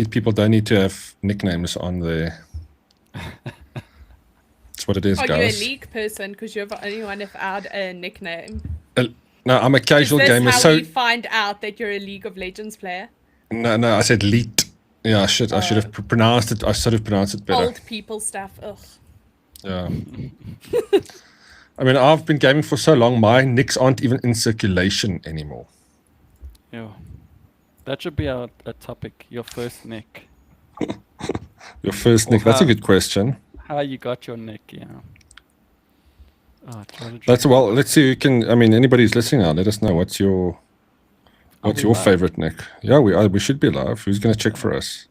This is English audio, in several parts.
people don't need to have nicknames on there. That's what it is, Are guys. you a League person? Because you're the only one without a nickname. No, I'm a casual Is this gamer. how So we find out that you're a League of Legends player? no, I said leet. Yeah, I should have pronounced it. I should have pronounced it better. Old people stuff. Ugh. Yeah. I mean, I've been gaming for so long. My nicks aren't even in circulation anymore. Yeah. That should be a topic. Your first nick. Your first nick. That's a good question. How you got your nick? Yeah. Oh, That's well. Let's see. I mean, anybody who's listening now, let us know what's your favorite nick. Yeah, we should be live. Who's gonna check for us?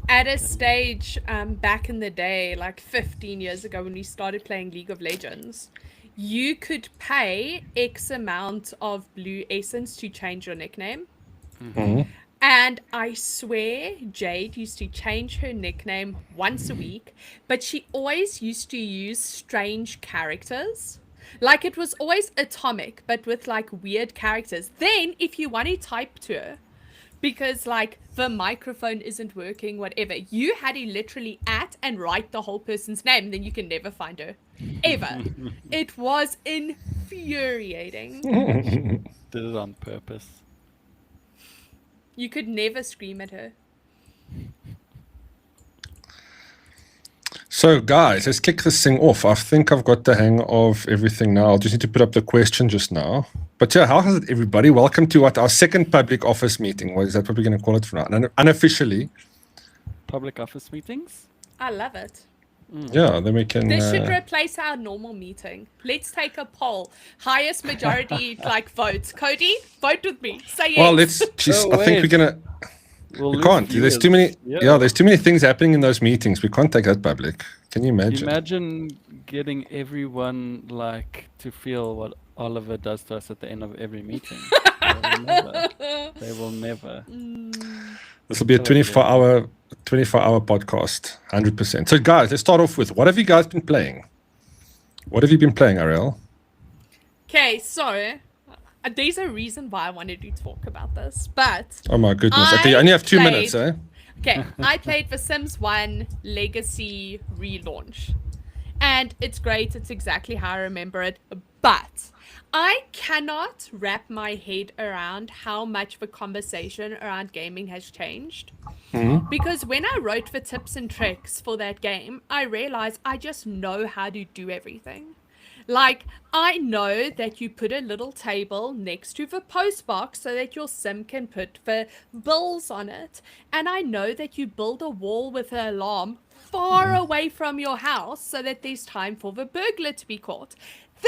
At a stage back in the day, like 15 years ago, when we started playing League of Legends, you could pay X amount of blue essence to change your nickname. Mm-hmm. And I swear Jade used to change her nickname once a week, but she always used to use strange characters. Like it was always atomic, but with like weird characters. Then if you want to type to her, because like the microphone isn't working, whatever, you had to literally and write the whole person's name, then you can never find her. Ever. It was infuriating. Did it on purpose. You could never scream at her. So, guys, let's kick this thing off. I think I've got the hang of everything now. I'll just need to put up the question just now. But yeah, how is it, everybody? Welcome to our second public office meeting. What is that what we're going to call it for now? Unofficially. Public office meetings? I love it. Yeah, then we can... This should replace our normal meeting. Let's take a poll. Highest majority, votes. Cody, vote with me. Say yes. Well, let's just... I think we're going to... We can't. There's too many... Yeah, there's too many things happening in those meetings. We can't take that public. Can you imagine? Imagine getting everyone, to feel what Oliver does to us at the end of every meeting. They will never. This will be a 24-hour podcast, 100%. So, guys, let's start off with, what have you guys been playing? What have you been playing, Ariel? Okay, so there's a reason why I wanted to talk about this, but... Oh, my goodness. Okay, you only have 2 minutes, eh? Okay, I played The Sims 1 Legacy relaunch, and it's great. It's exactly how I remember it, but I cannot wrap my head around how much the conversation around gaming has changed. Mm-hmm. Because when I wrote the tips and tricks for that game, I realized I just know how to do everything. Like, I know that you put a little table next to the post box so that your sim can put the bills on it. And I know that you build a wall with an alarm far away from your house so that there's time for the burglar to be caught.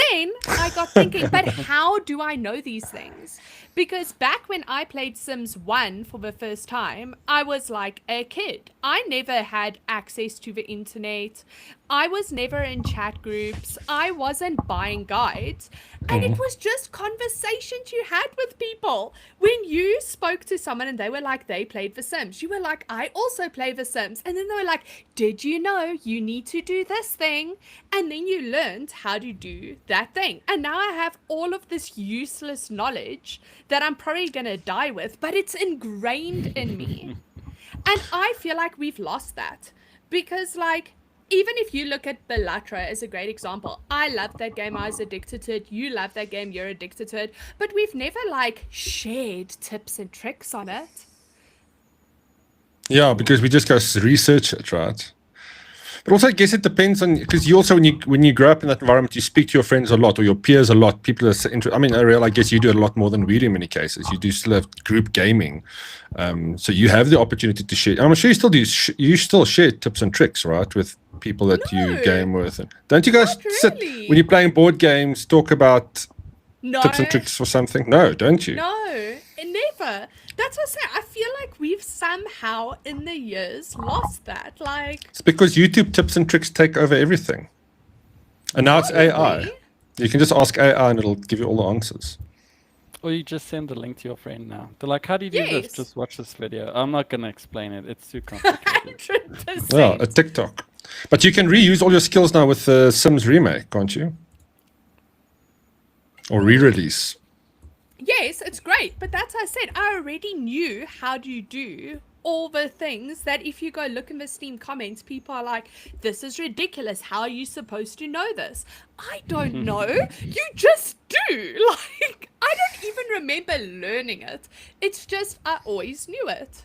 Then I got thinking, but how do I know these things? Because back when I played Sims 1 for the first time, I was like a kid. I never had access to the internet. I was never in chat groups. I wasn't buying guides. And it was just conversations you had with people. When you spoke to someone and they were like, they played The Sims, you were like, I also play The Sims. And then they were like, did you know you need to do this thing? And then you learned how to do that thing. And now I have all of this useless knowledge that I'm probably going to die with, but it's ingrained in me. And I feel like we've lost that because even if you look at Bellatra as a great example, I love that game. I was addicted to it. You love that game. You're addicted to it. But we've never shared tips and tricks on it. Yeah, because we just go research it, right? But also, I guess it depends on, because you also, when you grow up in that environment, you speak to your friends a lot or your peers a lot. People are I mean, Ariel, I guess you do it a lot more than we do in many cases. You do still have group gaming. So you have the opportunity to share. I'm sure you still do. You still share tips and tricks, right, with people that you game with. And don't you guys sit, when you're playing board games, talk about tips and tricks for something? No, don't you? No, never. That's what I say. I feel like we've somehow in the years lost that. It's because YouTube tips and tricks take over everything. And now it's AI. You can just ask AI and it'll give you all the answers. Or you just send the link to your friend now. They're like, how do you do this? Just watch this video. I'm not going to explain it. It's too complicated. 100%. Yeah, a TikTok. But you can reuse all your skills now with the Sims remake, can't you? Or re-release. yes, it's great, but that's I said. I already knew how to do all the things that if you go look in the Steam comments, people are like, this is ridiculous. How are you supposed to know this? I don't know. You just do. Like, I don't even remember learning it. It's just, I always knew it.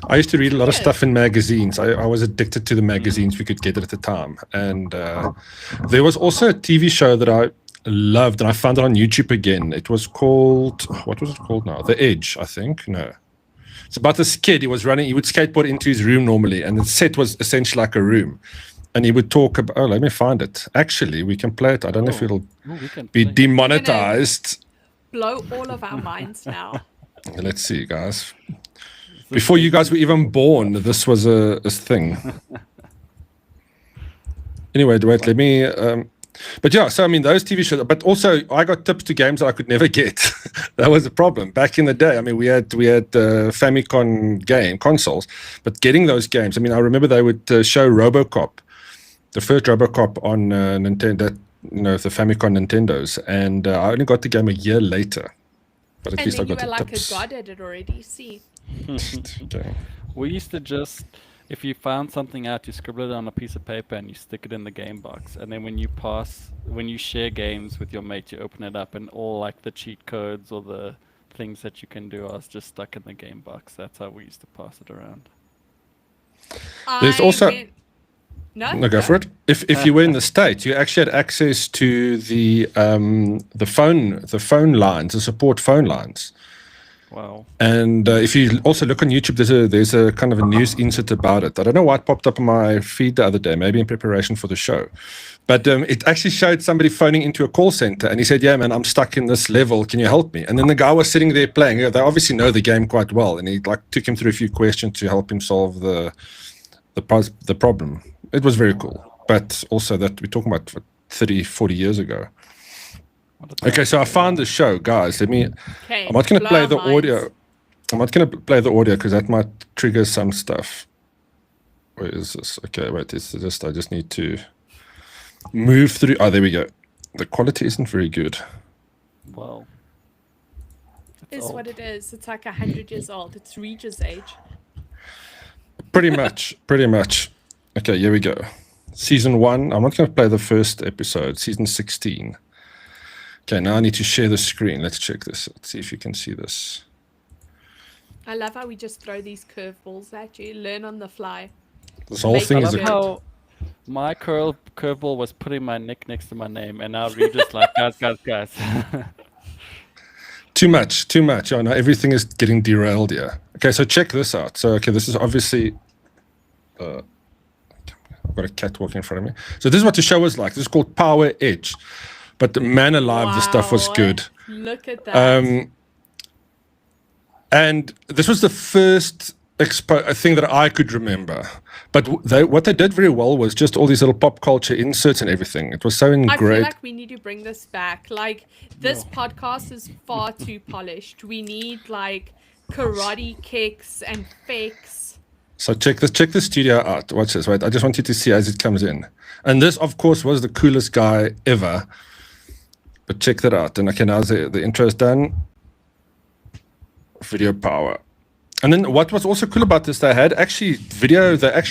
I used to read a lot of Yeah. stuff in magazines. I was addicted to the magazines we could get at the time. And there was also a TV show that I loved, and I found it on YouTube again. It was called, what was it called now? The Edge, I think. No. It's about this kid. He would skateboard into his room normally, and the set was essentially like a room. And he would talk about, let me find it. Actually, we can play it. I don't know if it'll we can be play. demonetized. Blow all of our minds now. Let's see, guys. Before you guys were even born, this was a thing. Anyway, wait, let me. But yeah, so I mean, those TV shows. But also, I got tips to games that I could never get. That was a problem back in the day. I mean, we had Famicom game consoles, but getting those games. I mean, I remember they would show RoboCop, the first RoboCop on Nintendo. The Famicom Nintendos, and I only got the game a year later. But at And least I then you got were the like tips. a god at it already. See, Okay. We used to just, if you found something out, you scribble it on a piece of paper and you stick it in the game box. And then when you share games with your mate, you open it up and all like the cheat codes or the things that you can do are just stuck in the game box. That's how we used to pass it around. There's also- No, Go for it. If you were in the States, you actually had access to the phone lines, the support phone lines. Wow. And if you also look on YouTube, there's a kind of a news insert about it. I don't know why it popped up on my feed the other day, maybe in preparation for the show. But it actually showed somebody phoning into a call center, and he said, "Yeah, man, I'm stuck in this level. Can you help me?" And then the guy was sitting there playing. They obviously know the game quite well, and he took him through a few questions to help him solve the problem. It was very cool. But also that we're talking about 30, 40 years ago. Okay, so I found the show, guys. I'm not going to play the audio. I'm not going to play the audio because that might trigger some stuff. Where is this? Okay, wait. I just need to move through. Oh, there we go. The quality isn't very good. Wow. Is old. what it is. It's like 100 years old. It's Regis age. Pretty much. Okay, here we go. Season 1. I'm not going to play the first episode. Season 16. Okay, now I need to share the screen. Let's check this. Let's see if you can see this. I love how we just throw these curveballs at you. Learn on the fly. This whole Make thing it is love a how my curveball was putting my nick next to my name, and now Regis like, guys. too much. Oh, no, everything is getting derailed here. Okay, so check this out. So, okay, this is obviously... I've got a cat walking in front of me. So this is what the show was like. This is called Power Edge. But man alive, the stuff was Wow. good. Look at that. And this was the first thing that I could remember. But what they did very well was just all these little pop culture inserts and everything. It was so I feel ingrained. like we need to bring this back. Like, this podcast is far too polished. We need, like, karate kicks and fakes. So check the studio out. Watch this. Wait, I just want you to see as it comes in. And this, of course, was the coolest guy ever. But check that out. And okay, now the intro is done. Video power. And then what was also cool about this, they actually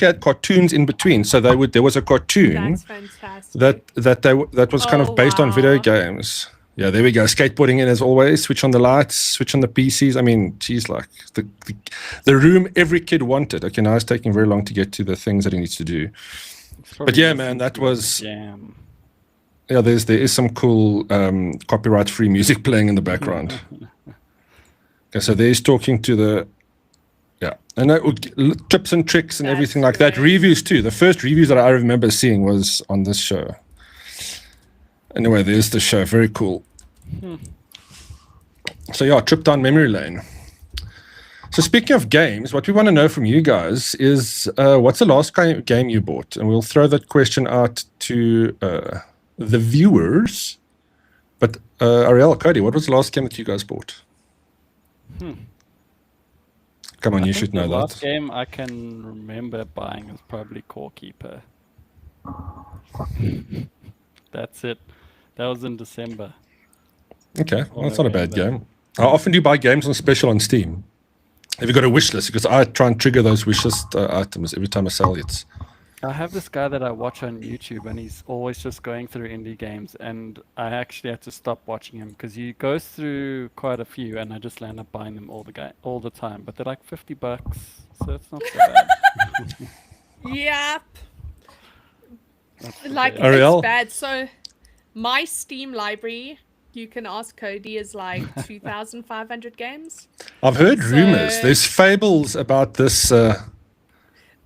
had cartoons in between. So there was a cartoon That's fantastic. that was kind Oh, of based on video wow. games. Yeah, there we go. Skateboarding in as always. Switch on the lights. Switch on the PCs. I mean, geez, like the room every kid wanted. Okay, now it's taking very long to get to the things that he needs to do. But yeah, man, that was. Jam. Yeah, there is some cool copyright-free music playing in the background. Okay, so there's talking to the. Yeah, and tips and tricks and That's everything like that. great. Reviews too. The first reviews that I remember seeing was on this show. Anyway, there's the show. Very cool. So yeah, trip down memory lane. So speaking of games, what we want to know from you guys is what's the last game you bought? And we'll throw that question out to the viewers. But Ariel, Cody, what was the last game that you guys bought? Come on, I you think should know the last that. game I can remember buying is probably Core Keeper. That's it. That was in December. Okay, well, that's not a bad game. How often do you buy games on special on Steam? Have you got a wish list? Because I try and trigger those wish list items every time a sale hits. I have this guy that I watch on YouTube, and he's always just going through indie games, and I actually had to stop watching him because he goes through quite a few, and I just end up buying them all the time. But they're like $50, so it's not so bad. Yep. That's the Like, best. Ariel? it's bad. So, my Steam library, you can ask Cody, is like 2,500 games. I've heard rumors. So- There's fables about this.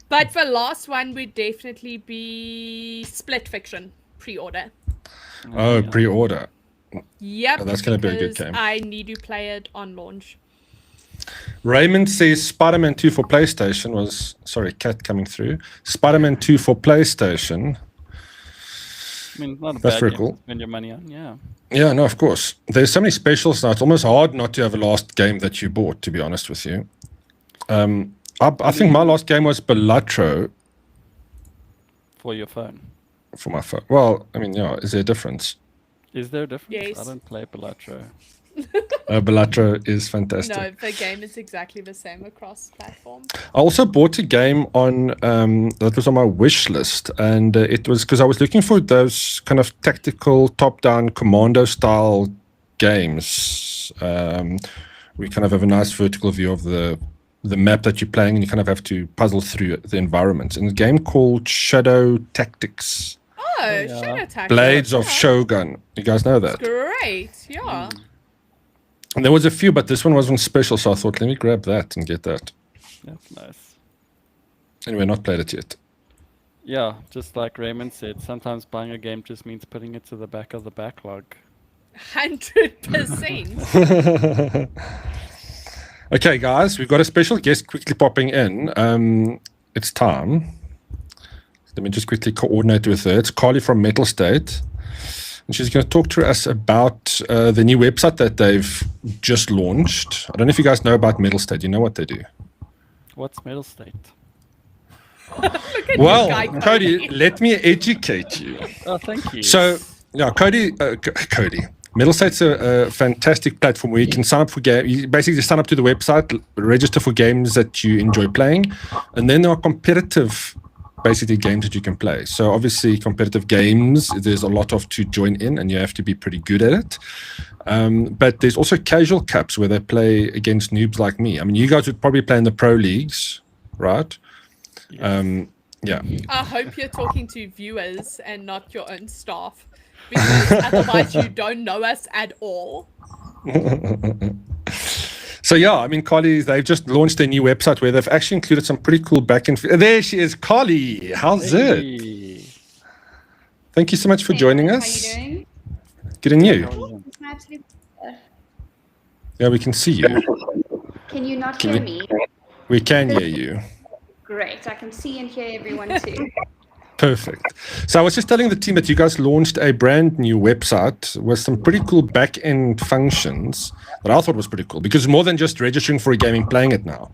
But the last one would definitely be Split Fiction pre-order. Oh, pre-order. Yep. Oh, that's gonna be a good because game. I need to play it on launch. Raymond says Spider-Man 2 for PlayStation was... Sorry, cat coming through. Spider-Man 2 for PlayStation. I mean, not a That's bad very game cool. to spend your money on. Yeah. Yeah, no, of course. There's so many specials now. It's almost hard not to have a last game that you bought, to be honest with you. I think my last game was Balatro For your phone. for my phone. Well, I mean, yeah, is there a difference? Is there a difference? Yes. I don't play Balatro. Balatro is fantastic. No, the game is exactly the same across platforms. I also bought a game on that was on my wish list, and it was because I was looking for those kind of tactical top-down commando style games. We kind of have a nice vertical view of the map that you're playing, and you kind of have to puzzle through the environments. And a game called Shadow Tactics, Oh, yeah. Shadow Tactics. Blades of Yeah. Shogun. You guys know that? Great, yeah. And there was a few, but this one was on special, so I thought, let me grab that and get that. That's nice. Anyway, not played it yet. Yeah, just like Raymond said, sometimes buying a game just means putting it to the back of the backlog. 100%. Okay, guys, we've got a special guest quickly popping in. It's time. Let me just quickly coordinate with her. It's Carly from Metal State. And she's going to talk to us about the new website that they've just launched. I don't know if you guys know about Metal State. You know what they do? What's Middle State? Look at Well, this guy, Cody, let me educate you. Oh, thank you. So, yeah, Cody, Metal State's a fantastic platform where you can sign up for games. You basically just sign up to the website, register for games that you enjoy playing, and then there are competitive, basically, games that you can play. So, obviously, competitive games, there's a lot of to join in, and you have to be pretty good at it. But there's also casual cups where they play against noobs like me. I mean, you guys would probably play in the pro leagues, right? Yeah. I hope you're talking to viewers and not your own staff. Because otherwise you don't know us at all. So yeah, I mean, Carly, they've just launched their new website where they've actually included some pretty cool back-end. There she is, Carly. How's it? Hey. Thank you so much for joining us. How you doing? Good and you? It's my absolute pleasure. Yeah, we can see you. Can you not Can hear we- me? We can hear you. Great. I can see and hear everyone too. Perfect. So I was just telling the team that you guys launched a brand new website with some pretty cool back-end functions that I thought was pretty cool because more than just registering for a game and playing it now.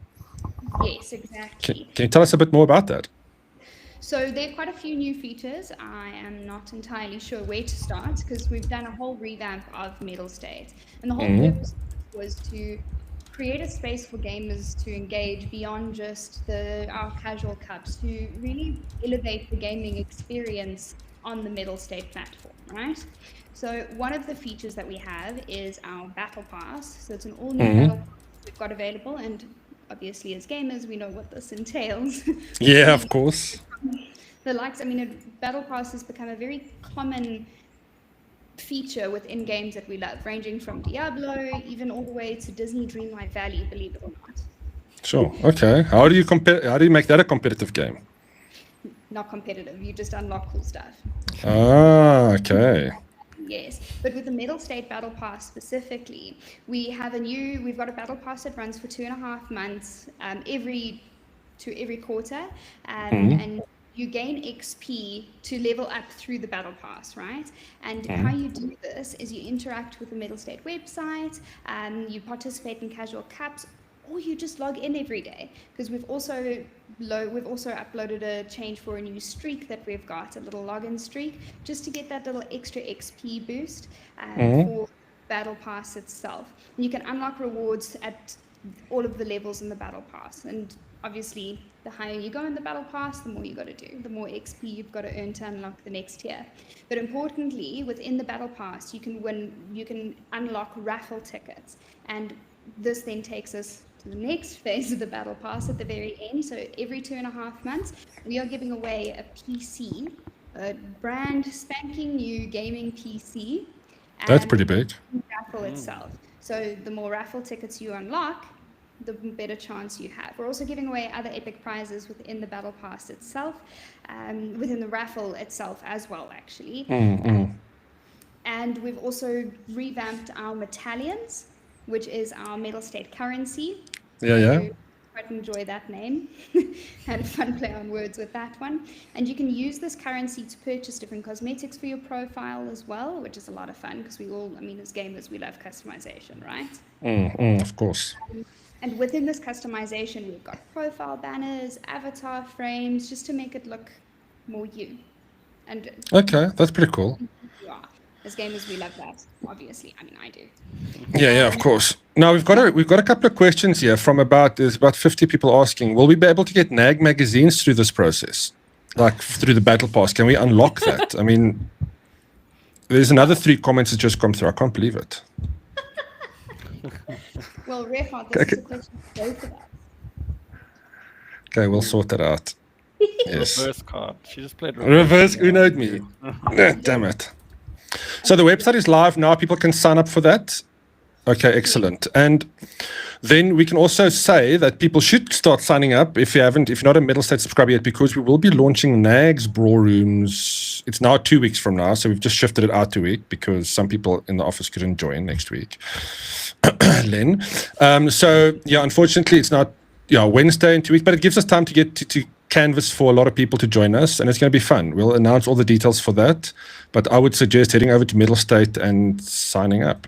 Yes, exactly. Can you tell us a bit more about that? So there are quite a few new features. I am not entirely sure where to start because we've done a whole revamp of Metal State. And the whole purpose was to create a space for gamers to engage beyond just our casual cups, to really elevate the gaming experience on the Metal State platform, right? So one of the features that we have is our Battle Pass. So it's an all-new Battle Pass we've got available, and obviously as gamers, we know what this entails. Yeah, of course. The likes, I mean, Battle Pass has become a very common feature within games that we love, ranging from Diablo, even all the way to Disney Dreamlight Valley, believe it or not. Sure. Okay. How do you make that a competitive game? Not competitive, you just unlock cool stuff. Ah, okay. Yes, but with the Metal State Battle Pass specifically, we've got a Battle Pass that runs for 2.5 months, every quarter, and you gain XP to level up through the Battle Pass, right? And how you do this is you interact with the Metal State website, you participate in casual cups, or you just log in every day. Because we've also uploaded a change for a new streak that we've got, a little login streak, just to get that little extra XP boost battle pass itself. And you can unlock rewards at all of the levels in the battle pass. And obviously, the higher you go in the battle pass, the more you got to do, the more XP you've got to earn to unlock the next tier. But importantly, within the battle pass, you can unlock raffle tickets. And this then takes us to the next phase of the battle pass at the very end. So every 2.5 months, we are giving away a PC, a brand spanking new gaming PC. That's pretty big. Raffle itself. So the more raffle tickets you unlock, the better chance you have. We're also giving away other epic prizes within the battle pass itself, within the raffle itself as well, actually. And we've also revamped our metallions, which is our metal state currency. Yeah. Quite enjoy that name. Had a fun play on words with that one. And you can use this currency to purchase different cosmetics for your profile as well, which is a lot of fun because we all, as gamers, we love customization, right? Of course. And within this customization, we've got profile banners, avatar frames, just to make it look more you. And Okay, that's pretty cool. you are. As gamers, we love that, obviously. I do. Yeah, of course. Now we've got a couple of questions here from there's about 50 people asking, will we be able to get NAG magazines through this process? Like through the battle pass? Can we unlock that? There's another 3 comments that just come through. I can't believe it. Well, Refat, this is a question for both of us. Okay, we'll sort that out. Yes. Reverse card. She just played Reverse Uno'd me. Damn it. So the website is live now. People can sign up for that. Okay, excellent. And then we can also say that people should start signing up if you're not a Metal State subscriber yet, because we will be launching NAG's Brawl Rooms. It's now 2 weeks from now, so we've just shifted it out 2 weeks because some people in the office couldn't join next week. Len. So yeah, unfortunately it's not Wednesday in 2 weeks, but it gives us time to get to canvas for a lot of people to join us, and it's going to be fun. We'll announce all the details for that, but I would suggest heading over to Metal State and signing up.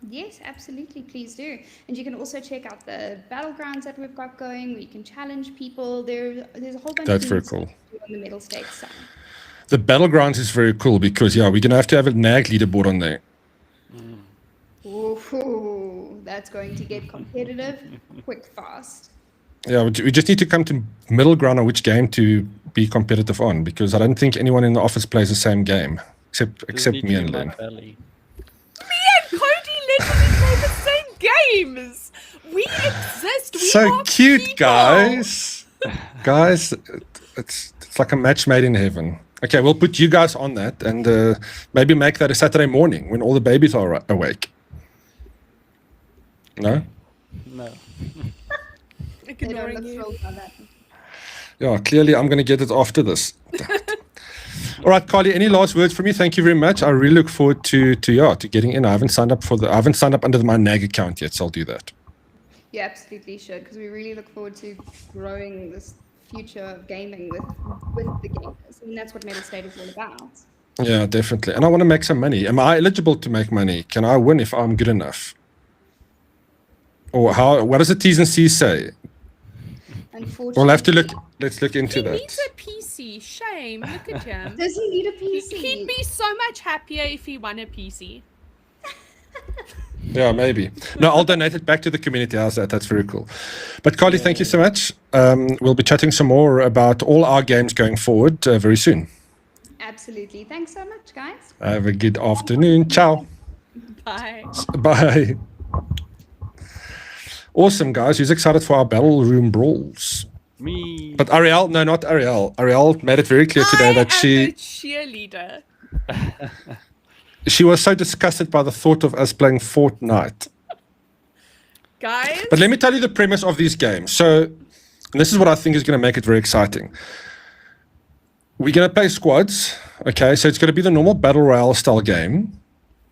Yes, absolutely. Please do. And you can also check out the battlegrounds that we've got going, where you can challenge people. There's a whole bunch That's of very things cool. to do on the Metal State side. The battlegrounds is very cool because we're going to have a NAG leaderboard on there. Ooh, that's going to get competitive quick, fast. Yeah, we just need to come to middle ground on which game to be competitive on, because I don't think anyone in the office plays the same game except me and Len. Belly. Me and Cody literally play the same games. We exist. We So are cute, people. guys. Guys, it's like a match made in heaven. Okay, we'll put you guys on that and maybe make that a Saturday morning when all the babies are awake. No? No. They don't Ignoring look you. thrilled by that. Yeah, clearly I'm going to get it after this. All right, Carly, any last words from you? Thank you very much. I really look forward to getting in. I haven't signed up under my NAG account yet, so I'll do that. You absolutely should, because we really look forward to growing this future of gaming with the gamers. That's what Metal State is all about. Yeah, definitely. And I want to make some money. Am I eligible to make money? Can I win if I'm good enough? Or what does the T's and C's say? Unfortunately, We'll have to look. Let's look into He that. needs a PC. Shame. Look at him. Does he need a PC? He'd be so much happier if he won a PC. Yeah, maybe. No, I'll donate it back to the community. How's that? That's very cool. But Carly, thank you so much. We'll be chatting some more about all our games going forward very soon. Absolutely. Thanks so much, guys. Have a good afternoon. Ciao. Bye. Bye. Awesome, guys. Who's excited for our battle room brawls? Me. But Ariel, no, not Ariel. Ariel made it very clear today that I am a cheerleader. she was so disgusted by the thought of us playing Fortnite. Guys, But let me tell you the premise of these games. So, and this is what I think is going to make it very exciting. We're going to play squads. Okay, so it's going to be the normal battle royale style game.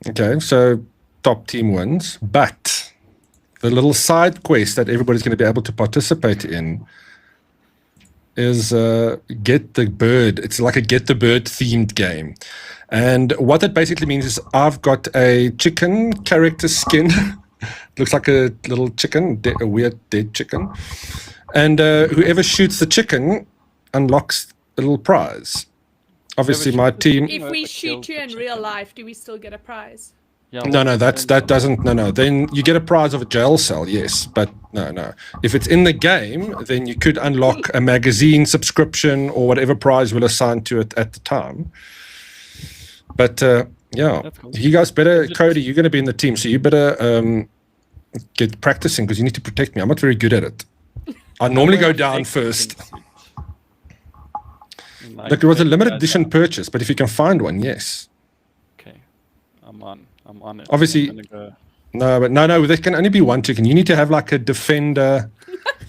Okay, so top team wins. But the little side quest that everybody's going to be able to participate in is Get the Bird. It's like a Get the Bird themed game. And what that basically means is I've got a chicken character skin. Looks like a little chicken, a weird dead chicken. And whoever shoots the chicken unlocks a little prize. Obviously, my team... if we shoot you in real life, do we still get a prize? Yeah, No, that doesn't. No. Then you get a prize of a jail cell, yes, but no. If it's in the game, then you could unlock a magazine subscription or whatever prize we'll assign to it at the time. But yeah, That's cool. you guys better, Cody. You're going to be in the team, so you better get practicing because you need to protect me. I'm not very good at it. I normally go down first. Look, it was a limited edition purchase, but if you can find one, yes. Okay, I'm on it. Obviously, no. There can only be one chicken. You need to have like a defender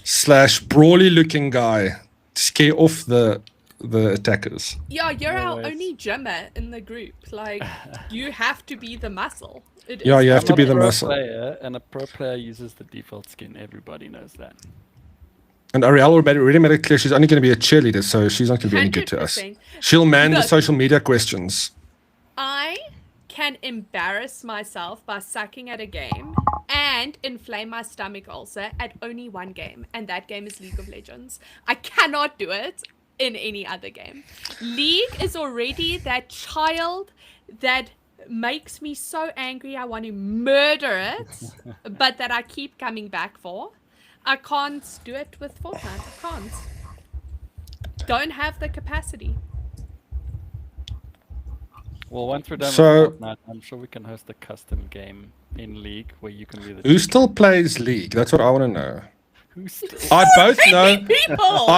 / brawly looking guy to scare off the attackers. Yeah, you're No our ways. only gymmer in the group. Like, you have to be the muscle. Yeah, you have to I'm be a the pro muscle. player, and a pro player uses the default skin. Everybody knows that. And Ariel already made it clear she's only going to be a cheerleader, so she's not going to be any good to us. 100%. She'll man the Look. social media questions. I can embarrass myself by sucking at a game and inflame my stomach ulcer at only one game, and that game is League of Legends. I cannot do it in any other game. League is already that child that makes me so angry I want to murder it, but that I keep coming back for. I can't do it with Fortnite. I can't. Don't have the capacity. Well, once we're done So- with Fortnite, I'm sure we can host a custom game in League where you can be the. Who still plays League? That's what I want to know. Who's still? I both know. People!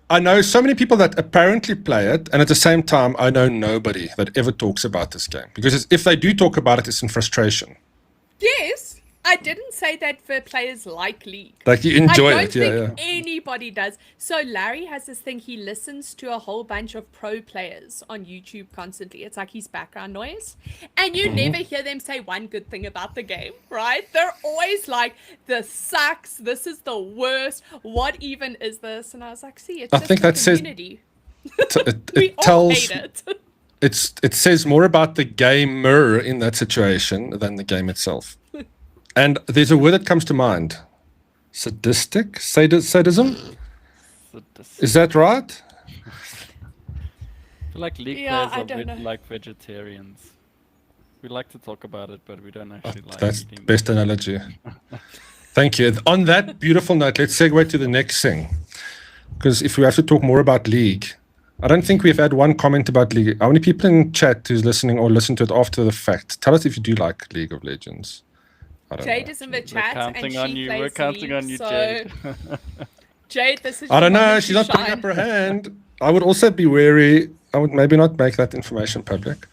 I know so many people that apparently play it, and at the same time, I know nobody that ever talks about this game because if they do talk about it, it's in frustration. Yes, I didn't say that for players like League. Like you enjoy I it, don't yeah. think anybody does. So Larry has this thing, he listens to a whole bunch of pro players on YouTube constantly. It's like his background noise. And you never hear them say one good thing about the game, right? They're always like, this sucks, this is the worst, what even is this? And I was like, see, it's I just think the that says- community. It We all tells hate it. it says more about the gamer in that situation than the game itself. And there's a word that comes to mind: sadistic, sadism. Is that right? I feel like League Yeah, I players are don't a bit know. like vegetarians. We like to talk about it, but we don't actually like That's eating. best analogy. Thank you. On that beautiful note, let's segue to the next thing. Because if we have to talk more about League, I don't think we've had one comment about League. How many people in chat who's listening or listen to it after the fact? Tell us if you do like League of Legends. I don't Jade know. is in the We're chat and counting she on you. plays We're counting League, on you, so Jade. Jade, this is I your don't know. moment She's to not putting shine. up her hand. I would also be wary. I would maybe not make that information public.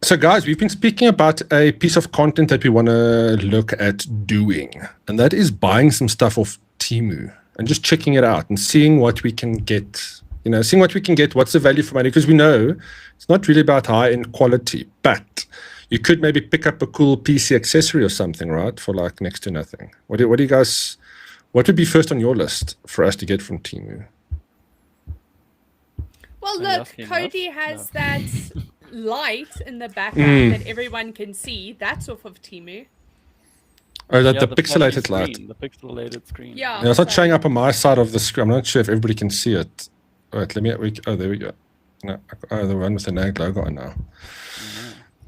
So, guys, we've been speaking about a piece of content that we want to look at doing, and that is buying some stuff off Temu and just checking it out and seeing what we can get. You know, seeing what we can get. What's the value for money? Because we know it's not really about high-end quality, but you could maybe pick up a cool PC accessory or something, right? For like next to nothing. What do you guys? What would be first on your list for us to get from Temu? Well, Are you look, asking Cody us? has No. that light in the background that everyone can see. That's off of Temu. Oh, that Yeah, the flashy pixelated light. screen, the pixelated screen. Yeah. Yeah, it's not so- showing up on my side of the screen. I'm not sure if everybody can see it. Wait, let me. Oh, there we go. No, oh, the one with the NAG logo on now.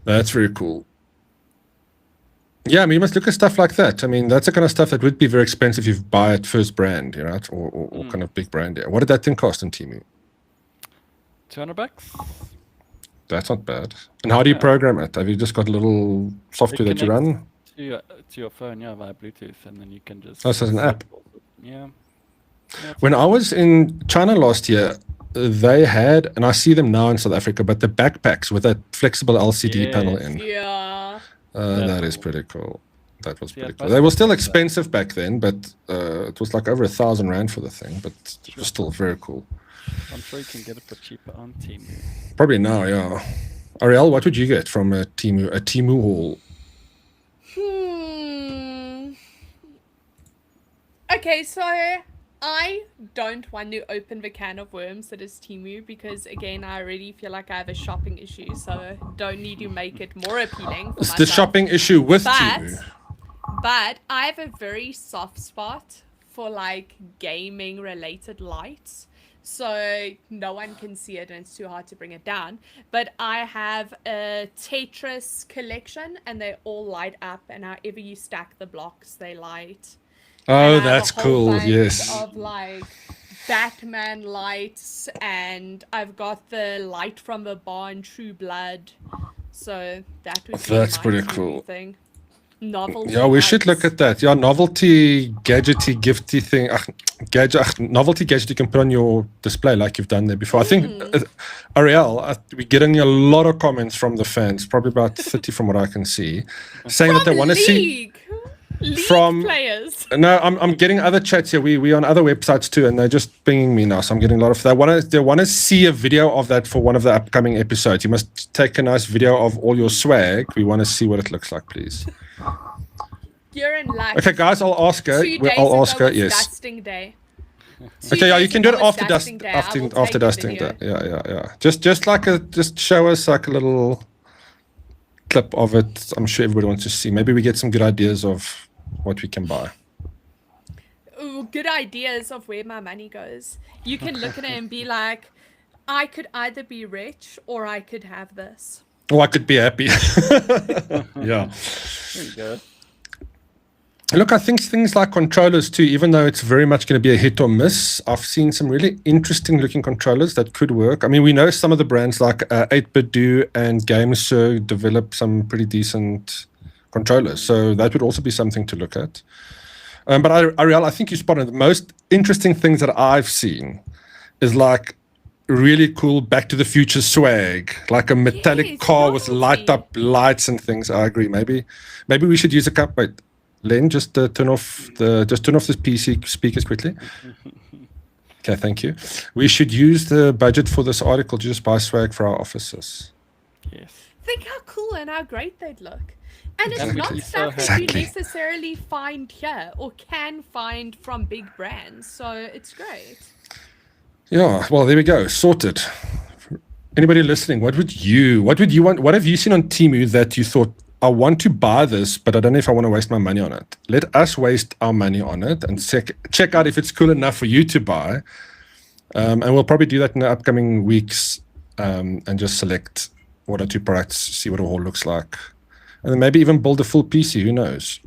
That's very cool. Yeah, I mean, you must look at stuff like that. I mean, that's the kind of stuff that would be very expensive if you buy it first brand, you know, or kind of big brand. Yeah. What did that thing cost on Temu? $200. That's not bad. And how do you Yeah. program it? Have you just got a little software that you connects run? To your phone, yeah, via Bluetooth, and then you can just. Oh, so it's an app. Yeah. Yeah, it's When I was in China last year, they had, and I see them now in South Africa, but the backpacks with that flexible LCD panel Yes. in. Yeah. That is cool. pretty cool. That was Yeah, pretty but cool. They were still like that. expensive back then, but it was like over 1,000 rand for the thing, but it was still very cool. I'm sure you can get it for cheaper on Temu. Probably now, yeah. Ariel, what would you get from a Temu haul? Okay, so I don't want to open the can of worms that is Temu because, again, I already feel like I have a shopping issue, so I don't need to make it more appealing. For It's the myself. shopping issue with But, Temu. but I have a very soft spot for like gaming related lights. so no one can see it and it's too hard to bring it down. But I have a Tetris collection and they all light up, and however you stack the blocks, they light. And I Oh, have a that's whole cool. bunch Yes. of like Batman lights, and I've got the light from the bar in True Blood. So that would be That's my pretty TV cool. thing. Novelty Yeah, we should look lights. at that. Yeah, novelty, gadgety, gifty thing. Novelty gadget you can put on your display like you've done there before. I think, Ariel, we're getting a lot of comments from the fans, probably about 30 from what I can see, saying that they want to see. League from- players. No, I'm getting other chats here. We on other websites too, and they're just pinging me now. So I'm getting a lot of. They want to see a video of that for one of the upcoming episodes. You must take a nice video of all your swag. We want to see what it looks like, please. You're in luck. Okay, guys, I'll ask her. 2 days I'll ask ago her. was Yes. dusting day. 2 Okay, yeah, you days can do it ago was after dusting day. I will after take the dusting video. day. Yeah. Just show us like a little clip of it. I'm sure everybody wants to see. Maybe we get some good ideas of what we can buy. Ooh, good ideas of where my money goes. You can look at it and be like, I could either be rich or I could have this. Oh, I could be happy. Yeah. There you go. Look, I think things like controllers too, even though it's very much going to be a hit or miss, I've seen some really interesting looking controllers that could work. I mean, we know some of the brands like 8-Bit Do and GameSir develop some pretty decent controllers. So that would also be something to look at. But Ariel, I think you spotted the most interesting things that I've seen is like really cool Back to the Future swag, like a metallic Yes, car with novelty. light up lights and things. I agree. Maybe we should use a cup. Wait, Len, just turn off this PC speakers quickly. Okay, thank you. We should use the budget for this article to just buy swag for our offices. Yes. Think how cool and how great they'd look. And it's Exactly. not stuff that Exactly. you necessarily find here or can find from big brands. So it's great. Yeah, well, there we go. Sorted. Anybody listening, what would you want? What have you seen on Temu that you thought, I want to buy this, but I don't know if I want to waste my money on it? Let us waste our money on it and check out if it's cool enough for you to buy. And we'll probably do that in the upcoming weeks and just select one or two products, see what it all looks like. And then maybe even build a full PC, who knows?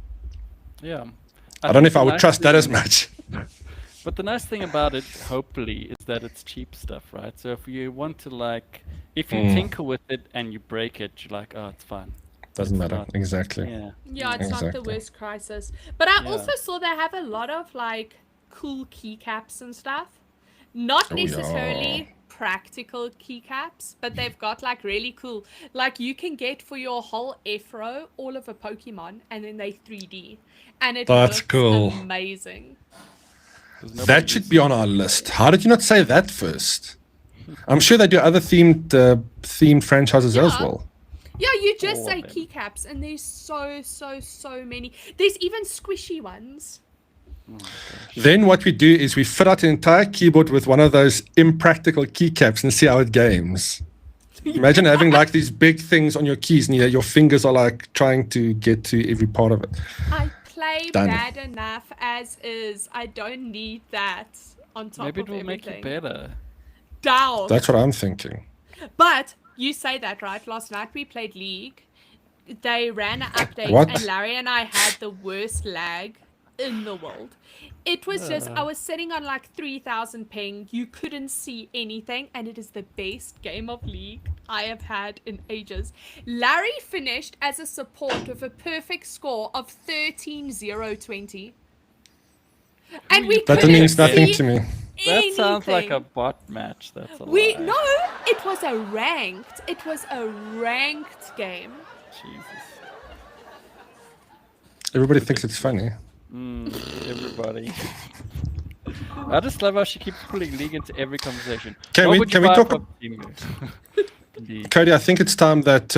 Yeah. I don't know think if I the would nice trust that as thing- much. But the nice thing about it, hopefully, is that it's cheap stuff, right? So if you want to if you tinker with it and you break it, you're like, oh, it's fine. Doesn't It's matter. not- Exactly. Yeah. Yeah, it's not the Exactly. worst crisis. But I Yeah. also saw they have a lot of like cool keycaps and stuff. Not Oh, yeah. necessarily practical keycaps, but they've got like really cool. Like you can get for your whole F-row all of a Pokemon and then they 3D. And it That's looks cool. amazing. 'Cause nobody That should uses be on our list. How did you not say that first? I'm sure they do other themed franchises as Yeah. well. Yeah, you just All say of them. keycaps and there's so many. There's even squishy ones. Then what we do is we fit out an entire keyboard with one of those impractical keycaps and see how it games. Imagine having like these big things on your keys and your fingers are like trying to get to every part of it. I play Done. bad enough as is. I don't need that on top Maybe of it will everything. make you better. Down. That's what I'm thinking. But you say that, right? Last night we played League. They ran an update What? and Larry and I had the worst lag in the world. It was just, I was sitting on like 3,000 ping. You couldn't see anything. And it is the best game of League I have had in ages. Larry finished as a support with a perfect score of 13-0-20. And we That couldn't means nothing see to me. That sounds like a anything. bot match. That's a We lie. no, it was a ranked. It was a ranked game. Jesus. Everybody thinks it's funny. Everybody. I just love how she keeps pulling League into every conversation. Can What we- would you can we buy talk from Temu? Indeed. Cody, I think it's time that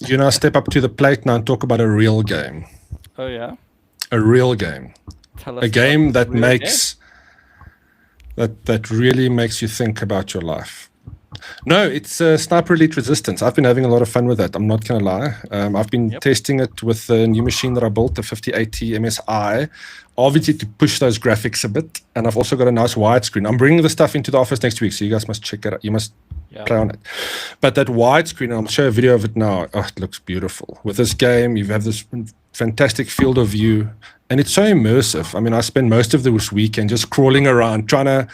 you now step up to the plate now and talk about a real game. Oh yeah. A real game. Tell us A game about that the real makes that really makes you think about your life. No, it's Sniper Elite Resistance. I've been having a lot of fun with that. I'm not gonna lie. I've been Yep. testing it with the new machine that I built, the 5080 MSI, obviously to push those graphics a bit. and I've also got a nice widescreen. I'm bringing the stuff into the office next week, so you guys must check it out. You must play on it. But that widescreen, I'll show a video of it now. Oh, it looks beautiful. With this game, you have this fantastic field of view, and it's so immersive. I mean, I spent most of this weekend just crawling around, trying to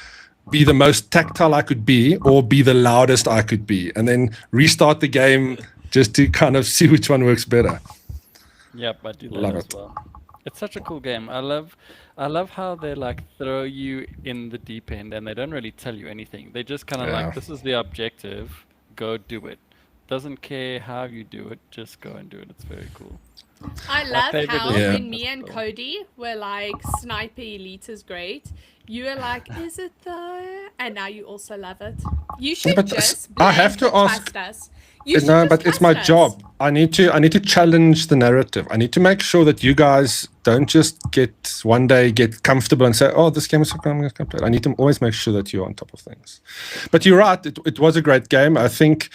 be the most tactile I could be or be the loudest I could be, and then restart the game just to kind of see which one works better. Yep, I do that Love as it. well. It's such a cool game. I love how they like throw you in the deep end and they don't really tell you anything. They just kind of like, this is the objective, go do it. Doesn't care how you do it, just go and do it. It's very cool. I love favorite how is- when me and Cody were like, Sniper Elite is great, you were like, is it though? And now you also love it. You should but just I have to blanket ask- trust us. You should No, just but it's my trust us. job. I need to challenge the narrative. I need to make sure that you guys don't just one day get comfortable and say, "Oh, this game is so cool, I'm going to play it." I need to always make sure that you're on top of things. But you're right. It was a great game. I think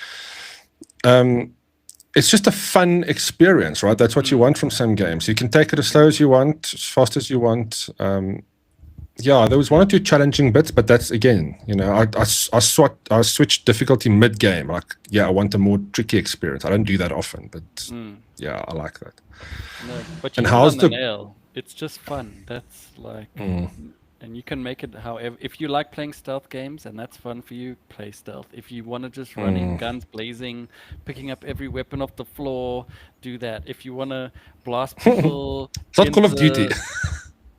it's just a fun experience, right? That's what you want from some games. You can take it as slow as you want, as fast as you want. Yeah, there was one or two challenging bits, but that's again, I switched difficulty mid-game. Like, I want a more tricky experience. I don't do that often, but yeah, I like that. No, but you And hit it how's on the the- nail. It's just fun. That's like, and you can make it however. If you like playing stealth games and that's fun for you, play stealth. If you want to just run in guns blazing, picking up every weapon off the floor, do that. If you want to blast people, It's not Call of Duty.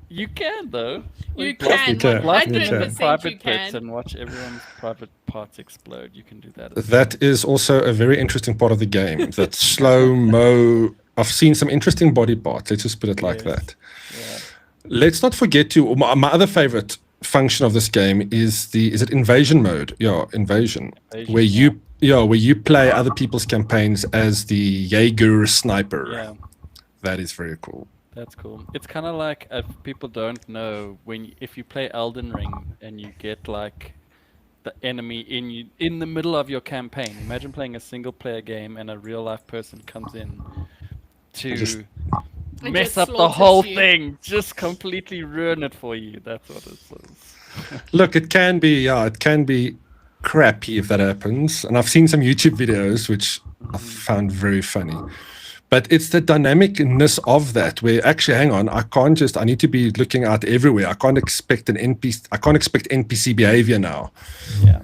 You can though. You Blast can, people, blast them in 100% private you bits can. and watch everyone's private parts explode. You can do that. As That is also a very interesting part of the game. That slow-mo. I've seen some interesting body parts. Let's just put it like Yes. that. Yeah. Let's not forget my other favorite function of this game is it invasion mode? Yeah, invasion. Invasion, Where you play other people's campaigns as the Jaeger sniper. Yeah. That is very cool. That's cool. It's kind of like, if people don't know, if you play Elden Ring and you get like the enemy in the middle of your campaign. Imagine playing a single player game and a real life person comes in to And mess just up the slaughters whole you. thing, just completely ruin it for you. That's what it is. Look, it can be crappy if that happens. And I've seen some YouTube videos which I found very funny. But it's the dynamicness of that where actually, hang on, I need to be looking out everywhere. I can't expect NPC behavior now. Yeah.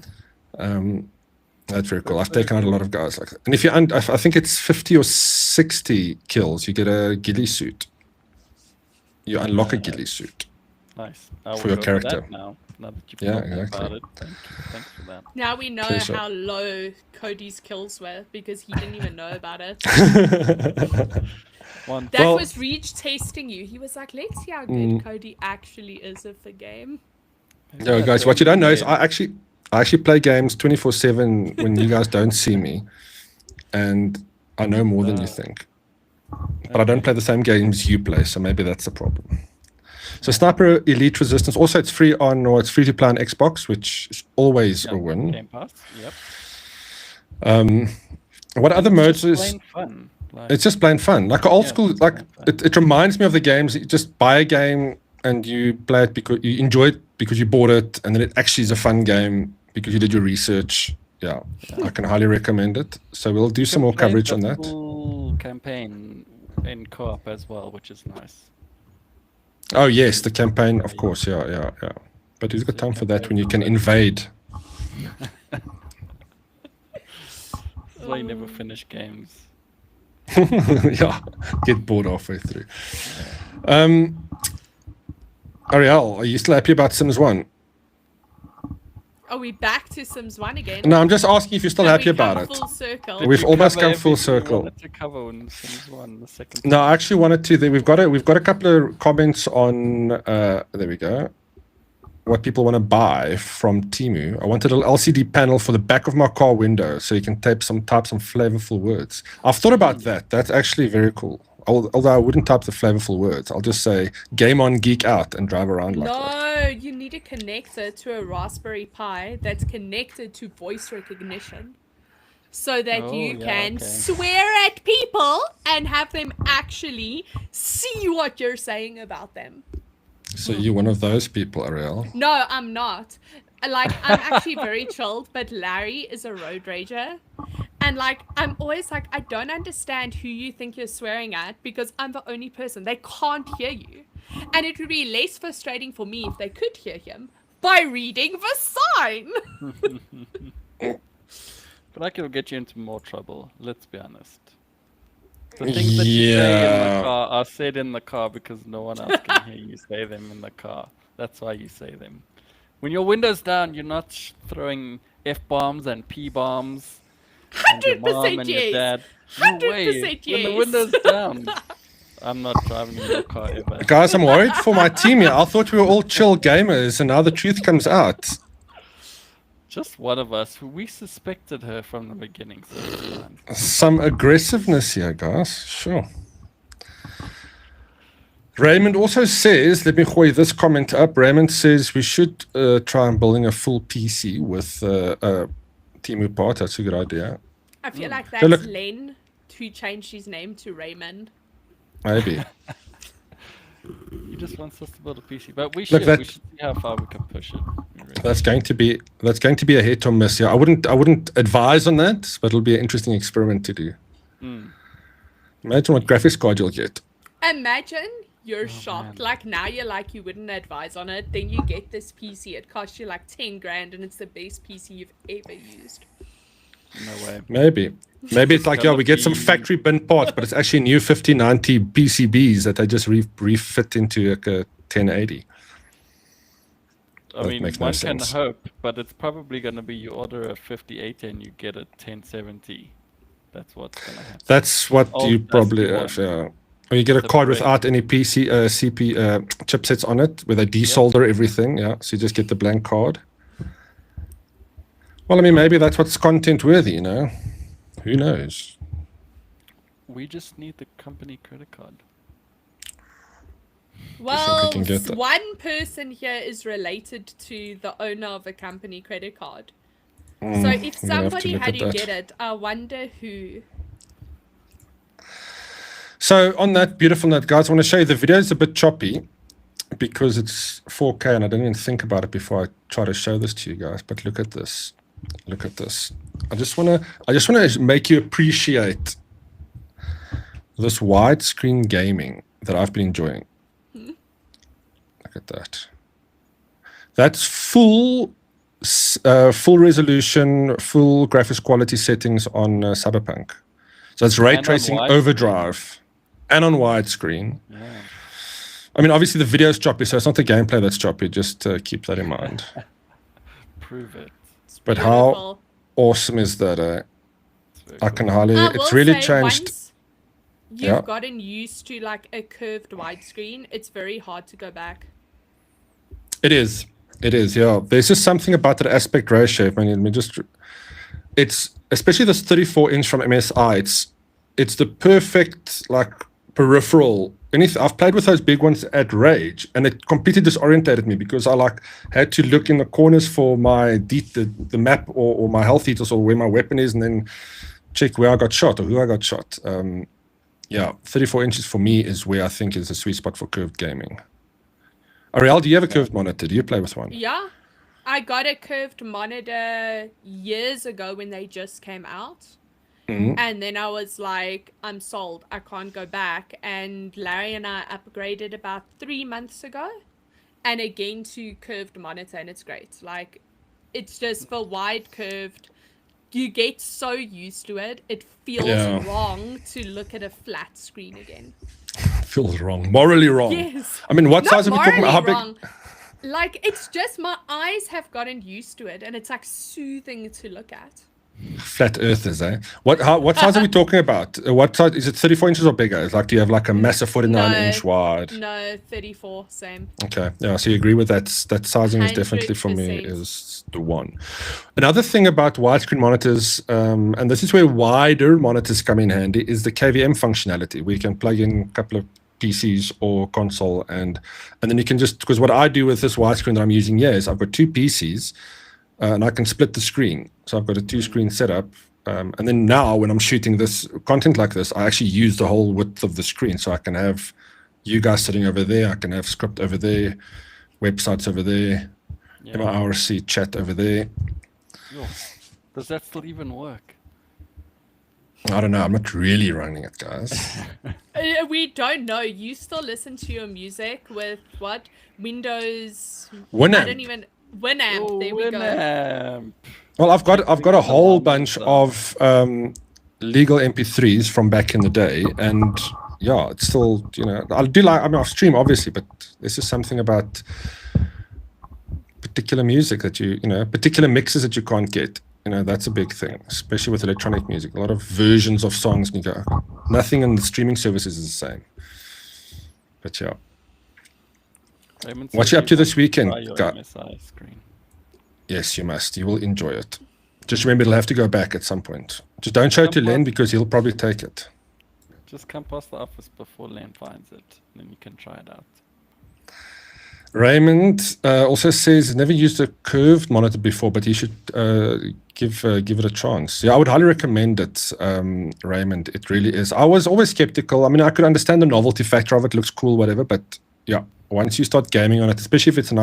That's very cool. I've taken out a lot of guys like that. And if I think it's 50 or 60 kills, you get a ghillie suit. You unlock a ghillie suit. Nice. For your character. That now that you've Yeah, talked exactly. about it. Thanks for that. Now we know Pleasure. how low Cody's kills were because he didn't even know about it. One. That Well- was Reach tasting you. He was like, let's see how good Cody actually is of the game. No, guys, what you don't know is I actually play games 24/7 when you guys don't see me, and I know more than you think. But I don't play the same games you play, so maybe that's the problem. So Sniper Elite Resistance, also it's free to play on Xbox, which is always a win. Game Pass. Yep. What other modes Just is? plain fun. Like, It's just plain fun, like old Yeah, school. it's Like plain fun. it reminds me of the games. You just buy a game and you play it because you enjoy it because you bought it, and then it actually is a fun game because you did your research. Yeah, I can highly recommend it. So we'll do some more Play coverage the on that. full campaign in co-op as well, which is nice. Oh yes, the campaign, of course. Yeah. But who's got time for that when you can invade? That's why you never finish games. Yeah, get bored halfway through. Ariel, are you still happy about Sims 1? Are we back to Sims 1 again? No, I'm just asking if you're still Have happy we come about it. Full circle. We've You almost cover come full everything you circle. wanted to cover in Sims 1, the second. No, I actually wanted to. We've got a couple of comments on. There we go. What people want to buy from Temu. I wanted a little LCD panel for the back of my car window, so you can type some flavorful words. I've thought about that. That's actually very cool. Although I wouldn't type the flavorful words, I'll just say "game on, geek out" and drive around like that. No, you need a connector to a Raspberry Pi that's connected to voice recognition. So that Oh, you yeah, can okay. swear at people and have them actually see what you're saying about them. So you're one of those people, Ariel. No, I'm not. Like, I'm actually very chilled, but Larry is a road rager. And, like, I'm always like, I don't understand who you think you're swearing at because I'm the only person. They can't hear you. And it would be less frustrating for me if they could hear him by reading the sign. But like it'll get you into more trouble, let's be honest. The things that you say in the car are said in the car because no one else can hear you say them in the car. That's why you say them. When your window's down, you're not throwing F-bombs and P-bombs. 100% yes. 100% yes. When the window's down, I'm not driving in your car ever. Guys, I'm worried for my team here. I thought we were all chill gamers, and now the truth comes out. Just one of us. We suspected her from the beginning. So it's fine. Some aggressiveness here, guys. Sure. Raymond also says, let me gooi this comment up. Raymond says we should try and building a full PC with Timu part. That's a good idea. I feel like that's Len who changed his name to Raymond. Maybe. He just wants us to build a PC, but we should see how far we can push it. Really. That's going to be a hit or miss. Yeah, I wouldn't advise on that, but it'll be an interesting experiment to do. Imagine what graphics card you'll get. Imagine you're shocked. Man. Like now you're like you wouldn't advise on it. Then you get this PC. It costs you like 10 grand, and it's the best PC you've ever used. No way. Maybe it's like, we get some factory bin parts, but it's actually new 5090 PCBs that they just refit into like a 1080. I mean, one can hope, but it's probably going to be you order a 5080 and you get a 1070. That's what's going to happen. That's what you probably have, yeah. Or you get a card without any PC, CP chipsets on it, where they desolder everything, yeah. So you just get the blank card. Well, I mean, maybe that's what's content worthy, you know? Who knows? We just need the company credit card. Well, one person here is related to the owner of a company credit card. So if somebody had to get it, I wonder who. So on that beautiful note, guys, I want to show you the video is a bit choppy because it's 4K and I didn't even think about it before I try to show this to you guys. But look at this. Look at this. I just want to make you appreciate this widescreen gaming that I've been enjoying. Look at that. That's full resolution, full graphics quality settings on Cyberpunk. So it's ray tracing overdrive and on widescreen. Yeah. I mean, obviously the video is choppy, so it's not the gameplay that's choppy. Just keep that in mind. Prove it. But how awesome is that? I can hardly. It's really changed. Once you've gotten used to like a curved widescreen, it's very hard to go back. It is. Yeah. There's just something about that aspect ratio. I mean, it's especially this 34-inch from MSI. It's the perfect like peripheral. I've played with those big ones at Rage, and it completely disorientated me because I had to look in the corners for my the map or my health heaters or where my weapon is, and then check where I got shot or who I got shot. 34 inches for me is where I think is a sweet spot for curved gaming. Ariel, do you have a curved monitor? Do you play with one? Yeah, I got a curved monitor years ago when they just came out. And then I was like, I'm sold. I can't go back. And Larry and I upgraded about 3 months ago. And again to curved monitor. And it's great. Like, it's just for wide curved. You get so used to it. It feels wrong to look at a flat screen again. Feels wrong. Morally wrong. Yes. I mean, what size are we talking about? How big? Like, it's just my eyes have gotten used to it. And it's like soothing to look at. Flat earthers, eh? What size are we talking about? What size is it? 34 inches or bigger? It's like, do you have like a massive 49-inch wide? No, 34, same. Okay, yeah. So you agree with that? That sizing is definitely for me is the one. Another thing about widescreen monitors, and this is where wider monitors come in handy, is the KVM functionality. We can plug in a couple of PCs or console, and then you can just, because what I do with this widescreen that I'm using here is I've got 2 PCs. And I can split the screen. So I've got a 2-screen setup. And then now when I'm shooting this content like this, I actually use the whole width of the screen so I can have you guys sitting over there. I can have script over there, websites over there, Yeah. MIRC chat over there. Yo, does that still even work? I don't know. I'm not really running it, guys. We don't know. You still listen to your music with what? Windows. I Winamp. don't even. Winamp. Oh, There we go. Winamp. Well, I've got a whole Winamp bunch stuff. of legal MP3s from back in the day, and yeah, it's still, I do like. I mean, I stream obviously, but there's just something about particular music that particular mixes that you can't get. That's a big thing, especially with electronic music. A lot of versions of songs, and you go, nothing in the streaming services is the same. But yeah. Raymond What says you up to want this weekend, try your guy? MSI screen. Yes, you must. You will enjoy it. Just remember, it'll have to go back at some point. Just don't show it to Len because he'll probably take it. Just come past the office before Len finds it, and then you can try it out. Raymond also says he's never used a curved monitor before, but he should give it a chance. Yeah, I would highly recommend it, Raymond. It really is. I was always skeptical. I mean, I could understand the novelty factor of it, looks cool, whatever. But yeah, once you start gaming on it, especially if it's a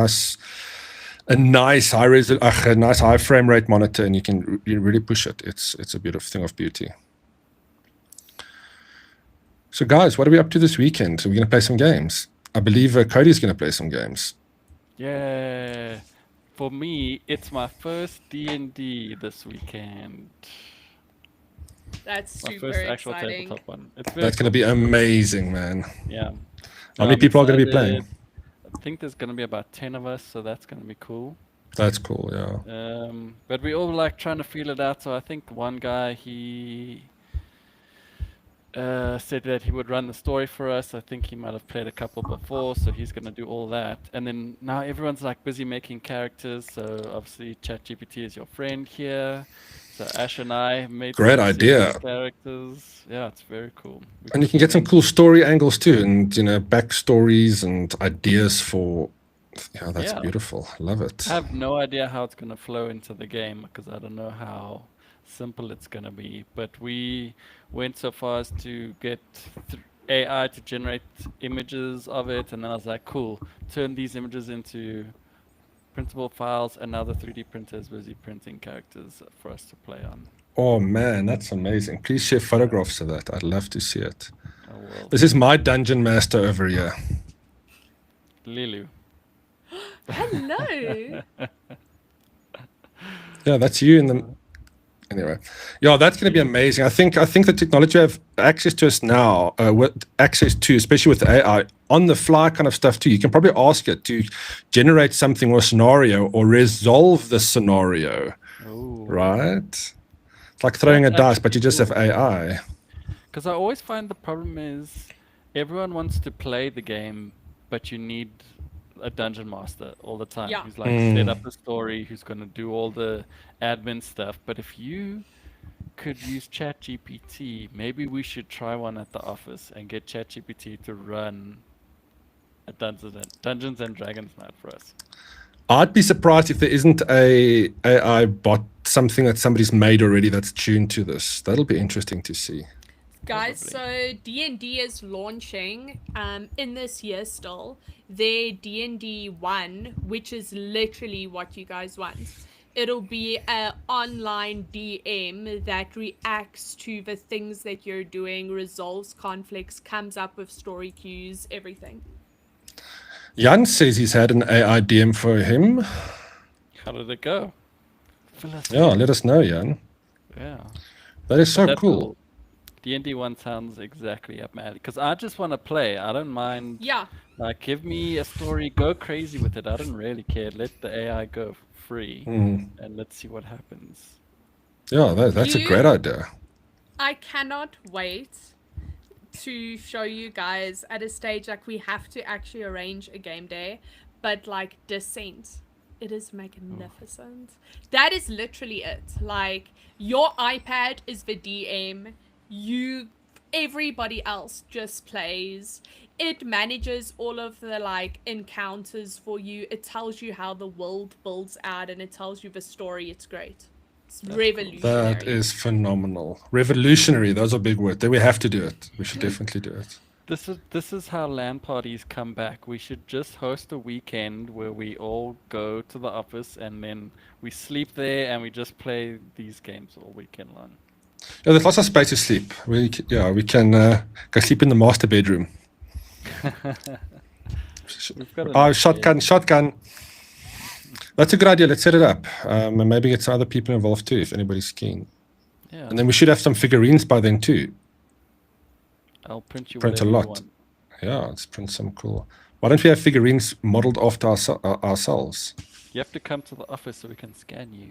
nice high frame rate monitor, and you really push it, it's a beautiful thing of beauty. So, guys, what are we up to this weekend? Are we going to play some games? I believe Cody's going to play some games. Yeah. For me, it's my first D&D this weekend. That's My super first actual exciting. tabletop one. It's very That's going to be amazing, man. Yeah. How many I'm people are going to be playing? excited. I think there's going to be about 10 of us, so that's going to be cool. That's cool, yeah. But we all like trying to feel it out. So I think one guy, he said that he would run the story for us. I think he might have played a couple before, so he's going to do all that. And then now everyone's like busy making characters. So obviously ChatGPT is your friend here. So Ash and I made Great some idea. characters. Yeah, it's very cool. And you can get some cool story angles too, and backstories and ideas for. Yeah, that's Yeah. beautiful. Love it. I have no idea how it's going to flow into the game because I don't know how simple it's going to be. But we went so far as to get AI to generate images of it, and then I was like, cool, turn these images into printable files, and now the 3D printer is busy printing characters for us to play on. Oh man, that's amazing. Please share photographs of that. I'd love to see it. Oh, well. This is my dungeon master over here. Lilu. Hello. Yeah, that's you in the. Anyway, yeah, that's going to be amazing. I think the technology we have access to us now, with access to, especially with AI, on the fly kind of stuff too. You can probably ask it to generate something or a scenario or resolve the scenario, Ooh. right? It's like throwing a That's dice, but you just have actually AI. Because I always find the problem is everyone wants to play the game, but you need a dungeon master all the time Yeah. who's like set up the story, who's going to do all the admin stuff. But if you could use ChatGPT, maybe we should try one at the office and get ChatGPT to run a Dungeons and Dragons night for us. I'd be surprised if there isn't a AI bot, something that somebody's made already that's tuned to this. That'll be interesting to see. Guys, Probably. so D&D is launching in this year still their D&D 1, which is literally what you guys want. It'll be an online DM that reacts to the things that you're doing, resolves conflicts, comes up with story cues, everything. Jan says he's had an AI DM for him. How did it go? Fill us Yeah, in. let us know, Jan. Yeah. That is so That's cool. D&D 1 sounds exactly up my alley. Because I just want to play. I don't mind. Yeah. Like, give me a story. Go crazy with it. I don't really care. Let the AI go free. And let's see what happens. Yeah, that's a You- great idea. I cannot wait to show you guys at a stage, like we have to actually arrange a game day, but like Descent, it is magnificent. That is literally it. Like your iPad is the DM, everybody else just plays. It manages all of the like encounters for you. It tells you how the world builds out, and it tells you the story. It's great. It's revolutionary. That is phenomenal. Revolutionary, those are big words. Then we have to do it. We should definitely do it. This is how LAN parties come back. We should just host a weekend where we all go to the office and then we sleep there and we just play these games all weekend long. Yeah, there's lots of space to sleep. We can go sleep in the master bedroom. We've got Oh, enough shotgun. That's a good idea. Let's set it up. And maybe get some other people involved too, if anybody's keen. Yeah, And then we should have some figurines by then too. I'll print you Print a whatever you lot. want. Yeah, let's print some cool. Why don't we have figurines modeled after ourselves? You have to come to the office so we can scan you.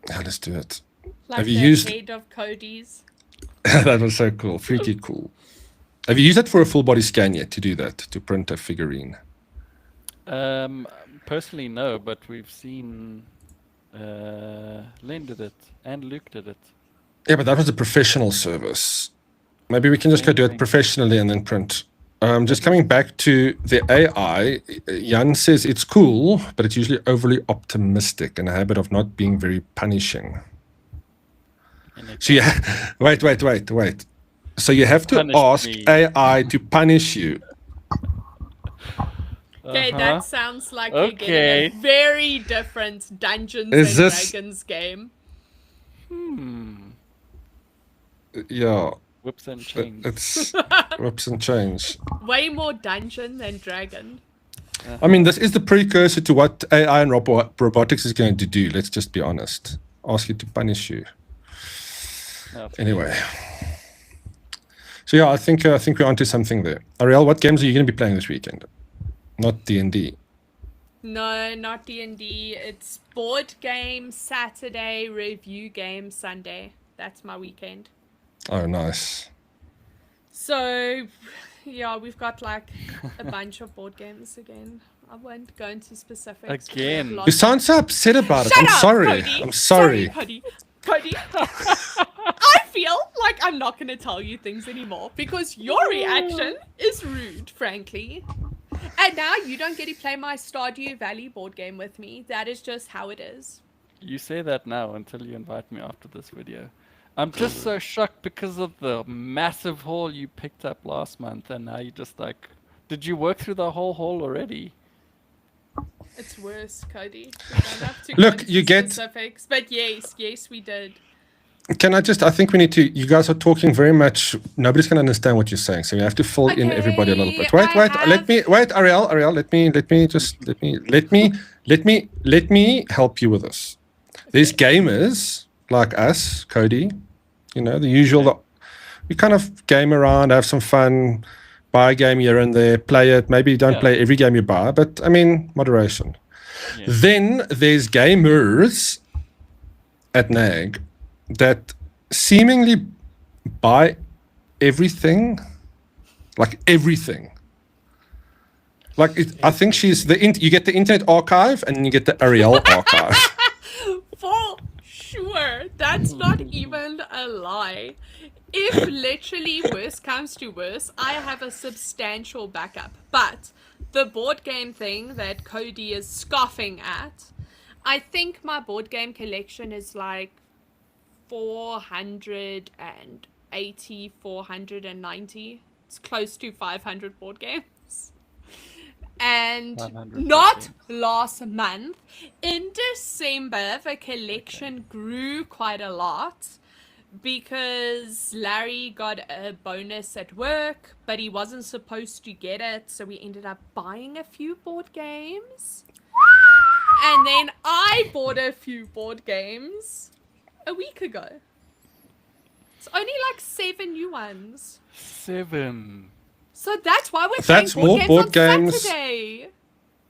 Yeah, let's do it. Like Have you the used- head of Cody's. That was so cool. Freaky cool. Have you used it for a full body scan yet to do that, to print a figurine? Personally, no, but we've seen Len did it and Luke did it. Yeah, but that was a professional service. Maybe we can just go do it professionally and then print. Just coming back to the AI, Jan says it's cool, but it's usually overly optimistic and a habit of not being very punishing. And it So yeah, wait. So you have to Punish ask me. AI to punish you. Okay, Uh-huh. that sounds like you're getting Okay. a very different Dungeons Is and this- Dragons game. Yeah, Whips and chains. it's whips and change. Way more dungeon than dragon. I mean, this is the precursor to what AI and robotics is going to do. Let's just be honest. Ask you to punish you. No, it's Anyway. So yeah, I think we're onto something there. Ariel, what games are you going to be playing this weekend? Not D&D. No, not D&D. It's board game Saturday, review game Sunday. That's my weekend. Oh, nice. So, yeah, we've got like a bunch of board games again. I won't go into specifics. because I have Again. lots You of- sound so upset about it. Shut I'm up, sorry. Cody. I'm sorry. Cody. I feel like I'm not going to tell you things anymore because your reaction is rude, frankly. And now you don't get to play my Stardew Valley board game with me. That is just how it is. You say that now until you invite me after this video. I'm just so shocked because of the massive haul you picked up last month, and now you just like, did you work through the whole haul already? It's worse, Cody. We don't have to Look, go into you get- specifics, but yes, we did. I think we need to, you guys are talking very much, nobody's going to understand what you're saying, so we have to fill in everybody a little bit. Okay, Wait, Ariel, let me help you with this. There's gamers like us, Cody, the usual, we kind of game around, have some fun, buy a game here and there, play it, maybe don't play every game you buy, but I mean, moderation. Yeah. Then there's gamers at NAG that seemingly buy everything, like everything. Like I think she's you get the Internet Archive and then you get the Ariel Archive. For sure. That's not even a lie. If literally worse comes to worse, I have a substantial backup. But the board game thing that Cody is scoffing at, I think my board game collection is like 480, 490. It's close to 500 board games. And 500 not last month, in December, the collection grew quite a lot because Larry got a bonus at work, but he wasn't supposed to get it, so we ended up buying a few board games. And then I bought a few board games a week ago. It's only like 7 new ones. 7. So that's why we're That's playing more board board games on games. Saturday.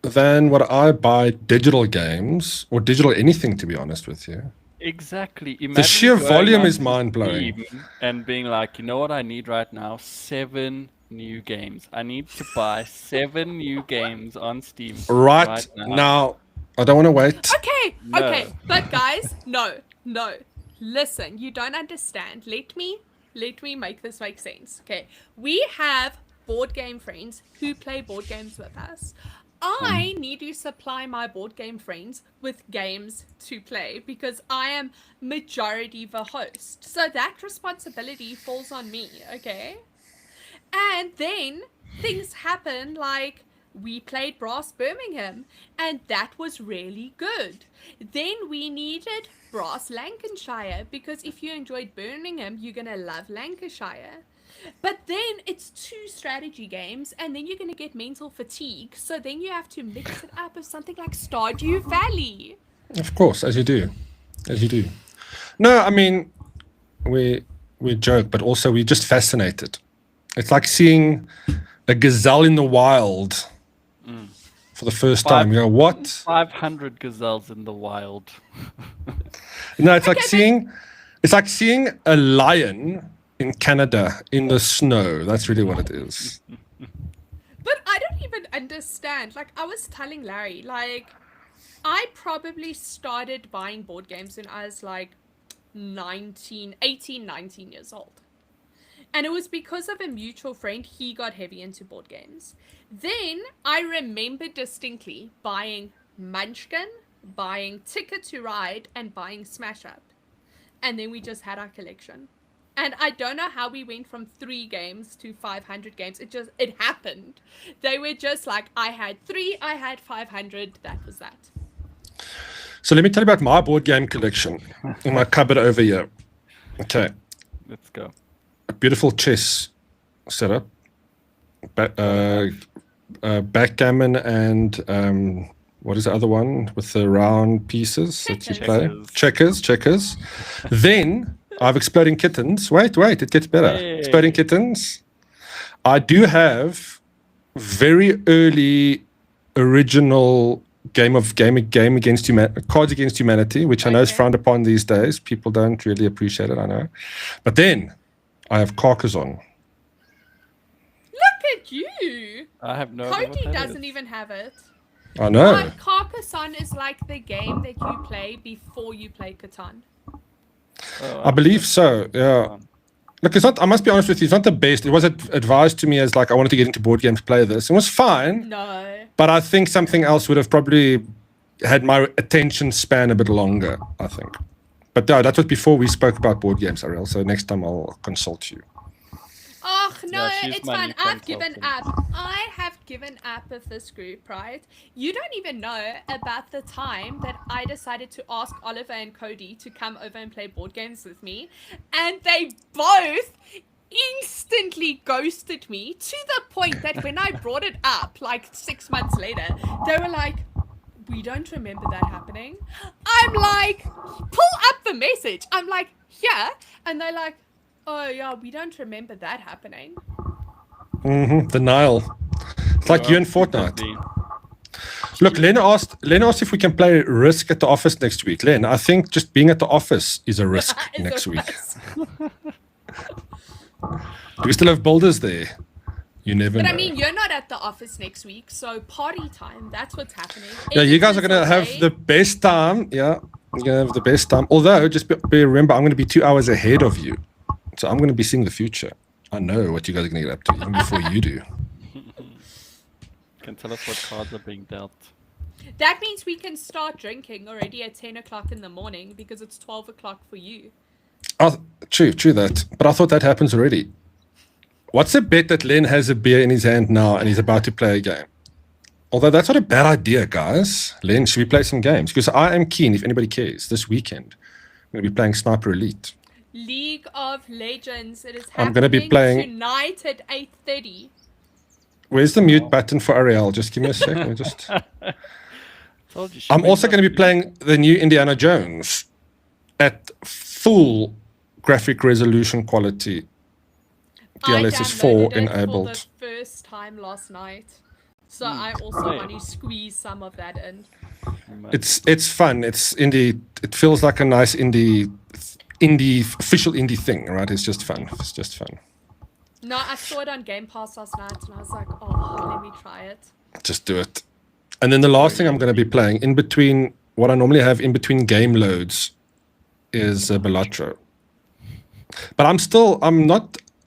Than what I buy digital games or digital anything, to be honest with you. Exactly. The Imagine sheer going volume on is to mind-blowing. Steam and being like, you know what I need right now? 7 new games. I need to buy 7 new games on Steam Right now, I don't want to wait. Okay, No. okay. But guys, no. Listen, you don't understand. Let me make this make sense. Okay. We have board game friends who play board games with us. I need to supply my board game friends with games to play because I am majority the host. So that responsibility falls on me, okay? And then things happen, like we played Brass Birmingham, and that was really good. Then we needed Brass Lancashire, because if you enjoyed Birmingham, you're going to love Lancashire. But then it's 2 strategy games, and then you're going to get mental fatigue. So then you have to mix it up with something like Stardew Valley. Of course, as you do. As you do. No, I mean, we joke, but also we're just fascinated. It's like seeing a gazelle in the wild for the first time. You know, what? 500 gazelles in the wild. No, it's like seeing a lion in Canada in the snow. That's really what it is. But I don't even understand. Like, I was telling Larry, like, I probably started buying board games when I was like 18, 19 years old. And it was because of a mutual friend. He got heavy into board games. Then I remember distinctly buying Munchkin, buying Ticket to Ride, and buying Smash Up. And then we just had our collection. And I don't know how we went from 3 games to 500 games. It happened. They were just like, I had 3, I had 500, that was that. So let me tell you about my board game collection in my cupboard over here. Okay. Let's go. A beautiful chess setup. Backgammon and what is the other one with the round pieces that you play? Checkers. Then I have Exploding Kittens. Wait, it gets better. Hey. Exploding Kittens. I do have very early original Cards Against Humanity, which I know is frowned upon these days. People don't really appreciate it, I know. But then I have Carcassonne. Look at you! I have no idea what Cody that doesn't is. even have it. I know. Carcassonne is like the game that you play before you play Catan. Oh, I believe so, yeah. Look, it's not. I must be honest with you. It's not the best. It was advised to me as like I wanted to get into board games, play this. It was fine. No. But I think something else would have probably had my attention span a bit longer, I think. But no, that was before we spoke about board games, Ariel. So next time I'll consult you. Oh, no, Yeah, she's it's my fine. new I've given consultant. up. I have given up with this group, right? You don't even know about the time that I decided to ask Oliver and Cody to come over and play board games with me. And they both instantly ghosted me to the point that when I brought it up, like 6 months later, they were like, we don't remember that happening. I'm like, pull up the message. I'm like, yeah. And they're like, oh yeah, we don't remember that happening. Denial. It's like you and Fortnite. Look, Len asked if we can play Risk at the office next week. Len, I think just being at the office is a risk It's next a week. risk. Do we still have builders there? You never But know. I mean, you're not at the office next week, so party time, that's what's happening. Yeah, you guys are Editors going to have away. the best time. Yeah, you're going to have the best time. Although, just remember, I'm going to be 2 hours ahead of you. So I'm going to be seeing the future. I know what you guys are going to get up to even before you do. Can tell us what cards are being dealt. That means we can start drinking already at 10 o'clock in the morning because it's 12 o'clock for you. Oh, true that. But I thought that happens already. What's a bet that Len has a beer in his hand now and he's about to play a game? Although that's not a bad idea, guys. Len, should we play some games? Because I am keen, if anybody cares, this weekend. I'm going to be playing Sniper Elite. League of Legends. It is I'm happening gonna be playing- tonight at 8:30. Where's the mute button for Ariel? Just give me a second. Told you, I'm also going to be playing the new Indiana Jones at full graphic resolution quality. DLSS 4 I downloaded it enabled. for the first time last night. So I also Right. want to squeeze some of that in. It's fun. It's indie. It feels like a nice official indie thing, right? It's just fun. No, I saw it on Game Pass last night and I was like, oh, let me try it. Just do it. And then the last thing I'm going to be playing in between what I normally have in between game loads is Balatro. But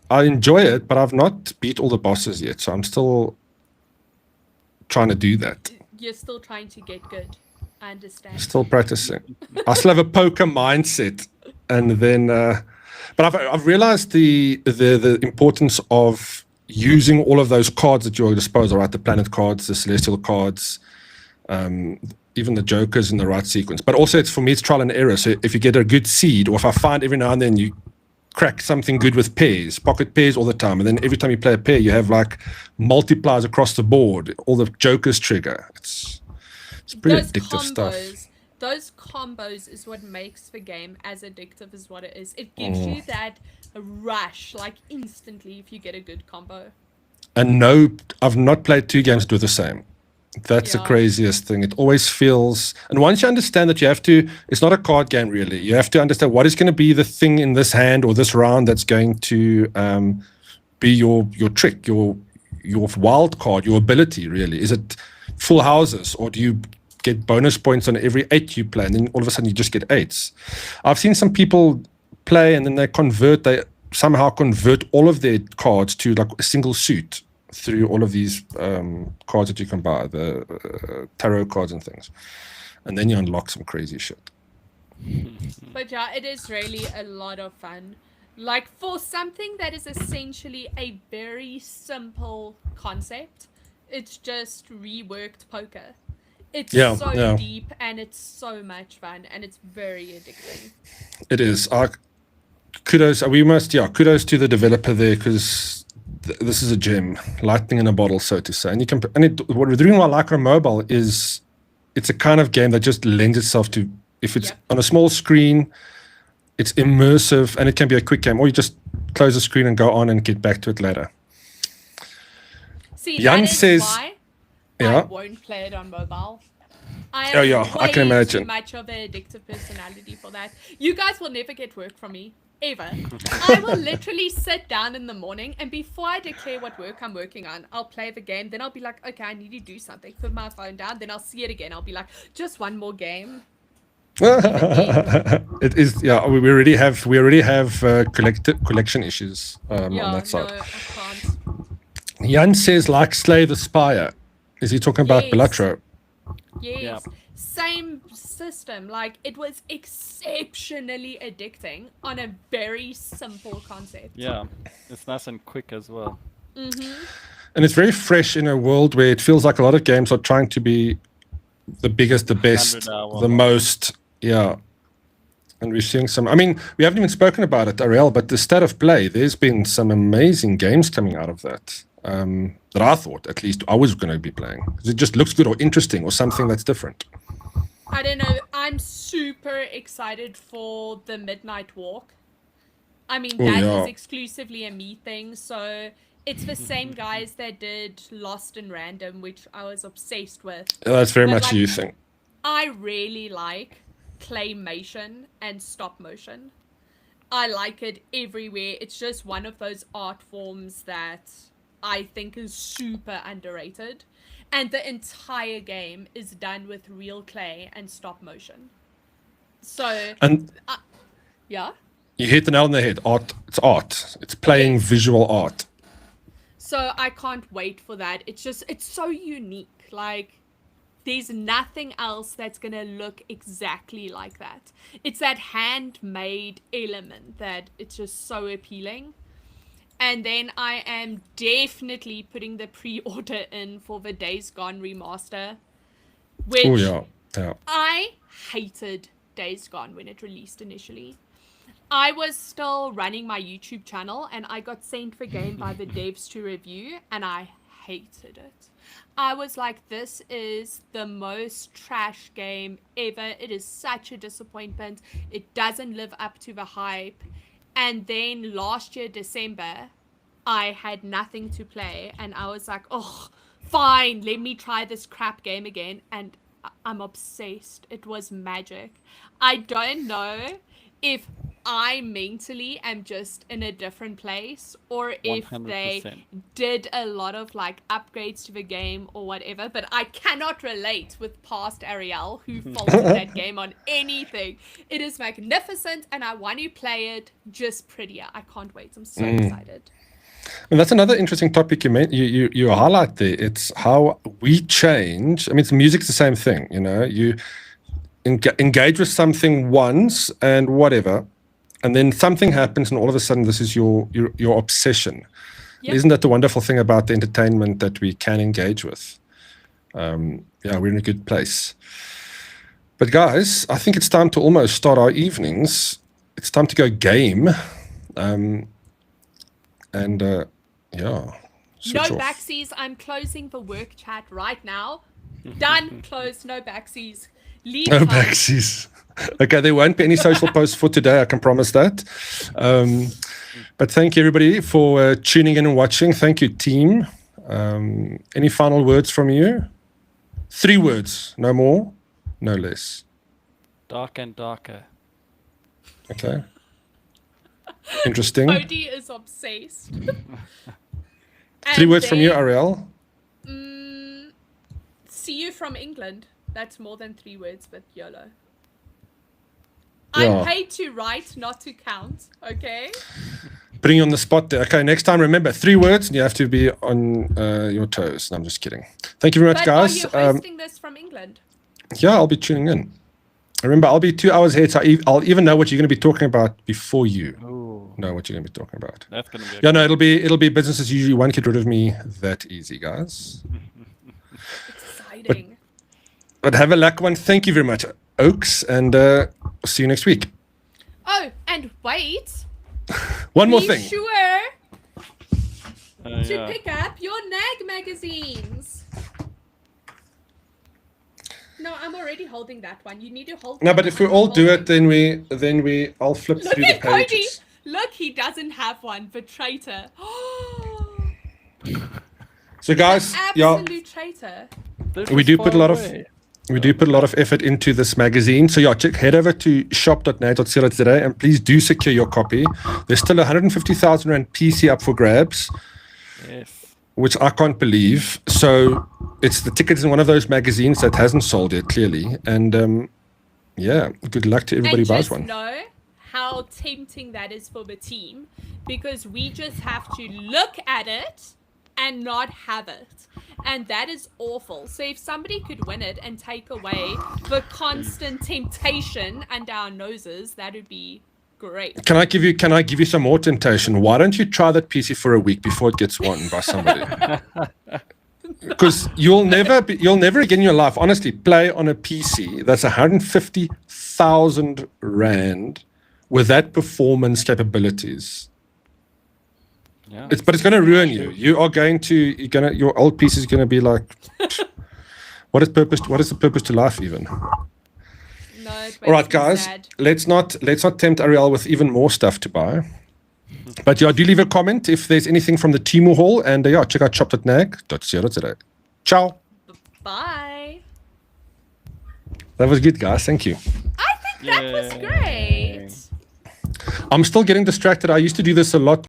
I enjoy it, but I've not beat all the bosses yet. So I'm still trying to do that. You're still trying to get good. I understand. Still practicing. I still have a poker mindset. And then, but I've realized the importance of using all of those cards at your disposal, right? The planet cards, the celestial cards, even the jokers in the right sequence. But also, for me, it's trial and error. So if you get a good seed, or if I find every now and then you crack something good with pairs, pocket pairs all the time, and then every time you play a pair, you have like multipliers across the board. All the jokers trigger. It's pretty addictive stuff. Those combos is what makes the game as addictive as what it is. It gives you that rush, like instantly, if you get a good combo. And no, I've not played 2 games that do the same. That's the craziest thing. It always feels, and once you understand that you have to, it's not a card game really. You have to understand what is going to be the thing in this hand or this round that's going to be your trick, your wild card, your ability really. Is it full houses, or do you get bonus points on every 8 you play, and then all of a sudden you just get 8s? I've seen some people play and then they somehow convert all of their cards to like a single suit through all of these cards that you can buy, the tarot cards and things, and then you unlock some crazy shit. But yeah, it is really a lot of fun. Like, for something that is essentially a very simple concept, it's just reworked poker. It's so deep and it's so much fun and it's very addicting. It is. Kudos to the developer there, because this is a gem, lightning in a bottle, so to say. And what we're doing while like on mobile is, it's a kind of game that just lends itself to, if it's on a small screen, it's immersive, and it can be a quick game, or you just close the screen and go on and get back to it later. See, Jan that is says, why I won't play it on mobile. I am I can imagine. too much of an addictive personality for that. You guys will never get work from me. Ever. I will literally sit down in the morning, and before I declare what work I'm working on, I'll play the game. Then I'll be like, okay, I need to do something. Put my phone down. Then I'll see it again. I'll be like, just one more game. It is. Yeah, we already have collection issues on that side. No, I can't. Jan says, like Slay the Spire. Is he talking about Belatro? Yes. Yeah. Same system. Like, it was exceptionally addicting on a very simple concept. Yeah, it's nice and quick as well. Mm-hmm. And it's very fresh in a world where it feels like a lot of games are trying to be the biggest, the best, the most. Yeah. And we're seeing some, I mean, we haven't even spoken about it, Ariel, but the state of play, there's been some amazing games coming out of that. That I thought, at least, I was going to be playing. It just looks good or interesting or something that's different. I don't know. I'm super excited for the Midnight Walk. I mean, that is exclusively a me thing. So it's the same guys that did Lost in Random, which I was obsessed with. That's very much you thing. I really like claymation and stop motion. I like it everywhere. It's just one of those art forms that I think is super underrated. And the entire game is done with real clay and stop motion. So, yeah. You hit the nail on the head. Art. It's art. It's playing visual art. So I can't wait for that. It's so unique. Like, there's nothing else that's going to look exactly like that. It's that handmade element that it's just so appealing. And then I am definitely putting the pre-order in for the Days Gone remaster, which I hated Days Gone when it released initially. I was still running my YouTube channel, and I got sent the game by the devs to review, and I hated it. I was like, this is the most trash game ever. It is such a disappointment. It doesn't live up to the hype. And then last year, December, I had nothing to play. And I was like, oh, fine, let me try this crap game again. And I'm obsessed. It was magic. I don't know if I mentally am just in a different place, or if 100%. they did a lot of like upgrades to the game or whatever, but I cannot relate with past Ariel who faulted that game on anything. It is magnificent and I want to play it just prettier. I can't wait. I'm so excited. And that's another interesting topic you highlight there. It's how we change. I mean, music's the same thing, you know. You engage with something once and whatever, and then something happens, and all of a sudden, this is your obsession. Yeah. Isn't that the wonderful thing about the entertainment that we can engage with? Yeah, we're in a good place. But guys, I think it's time to almost start our evenings. It's time to go game. Yeah. No switch off. backsies. I'm closing the work chat right now. Done. Closed. No backsies. Leave No time. backsies. Okay, there won't be any social posts for today, I can promise that. But thank you, everybody, for tuning in and watching. Thank you, team. Any final words from you? 3 words, no more, no less. Dark and darker. Okay. Interesting. Cody is obsessed. 3 words from you, then, Ariel. See you from England. That's more than 3 words, but YOLO. Yeah. I'm paid to write, not to count. Okay. Putting you on the spot there. Okay, next time, remember 3 words and you have to be on your toes. No, I'm just kidding. Thank you very much, But guys. are you hosting this from England? Yeah, I'll be tuning in. Remember, I'll be 2 hours ahead, so I'll even know what you're going to be talking about before you Ooh, know what you're going to be talking about. that's gonna be. Yeah, no, it'll be business as usual. You won't get rid of me that easy, guys. Exciting. But have a luck one. Thank you very much, Oaks, and see you next week. Oh, and wait. One more Be thing. sure to Yeah. pick up your NAG magazines. No, I'm already holding that one. You need to hold. No, that but if one. we all do Hold it, then we I'll flip Look through the at Cody. pages. Look, he doesn't have one. The traitor. So guys, yeah, Absolute traitor. This we is do far put a lot away. of effort into this magazine. So yeah, head over to shop.nag.co today and please do secure your copy. There's still 150,000 rand PC up for grabs, Yes. which I can't believe. So it's the tickets in one of those magazines that hasn't sold yet, clearly. And yeah, good luck to everybody And buys just one. know how tempting that is for the team, because we just have to look at it and not have it. And that is awful. So if somebody could win it and take away the constant temptation under our noses, that would be great. Can I give you some more temptation? Why don't you try that PC for a week before it gets won by somebody? Because you'll never again in your life, honestly, play on a PC that's 150,000 rand with that performance capabilities. Yeah. But it's going to ruin you. Your old PC is going to be like, what is the purpose to life even? No, it All right, makes me guys, sad. let's not tempt Ariel with even more stuff to buy. But yeah, do leave a comment if there's anything from the Temu Hall, and yeah, check out shop.nag.co.za. Ciao. Bye. That was good, guys. Thank you. I think that was Yay. great. I'm still getting distracted. I used to do this a lot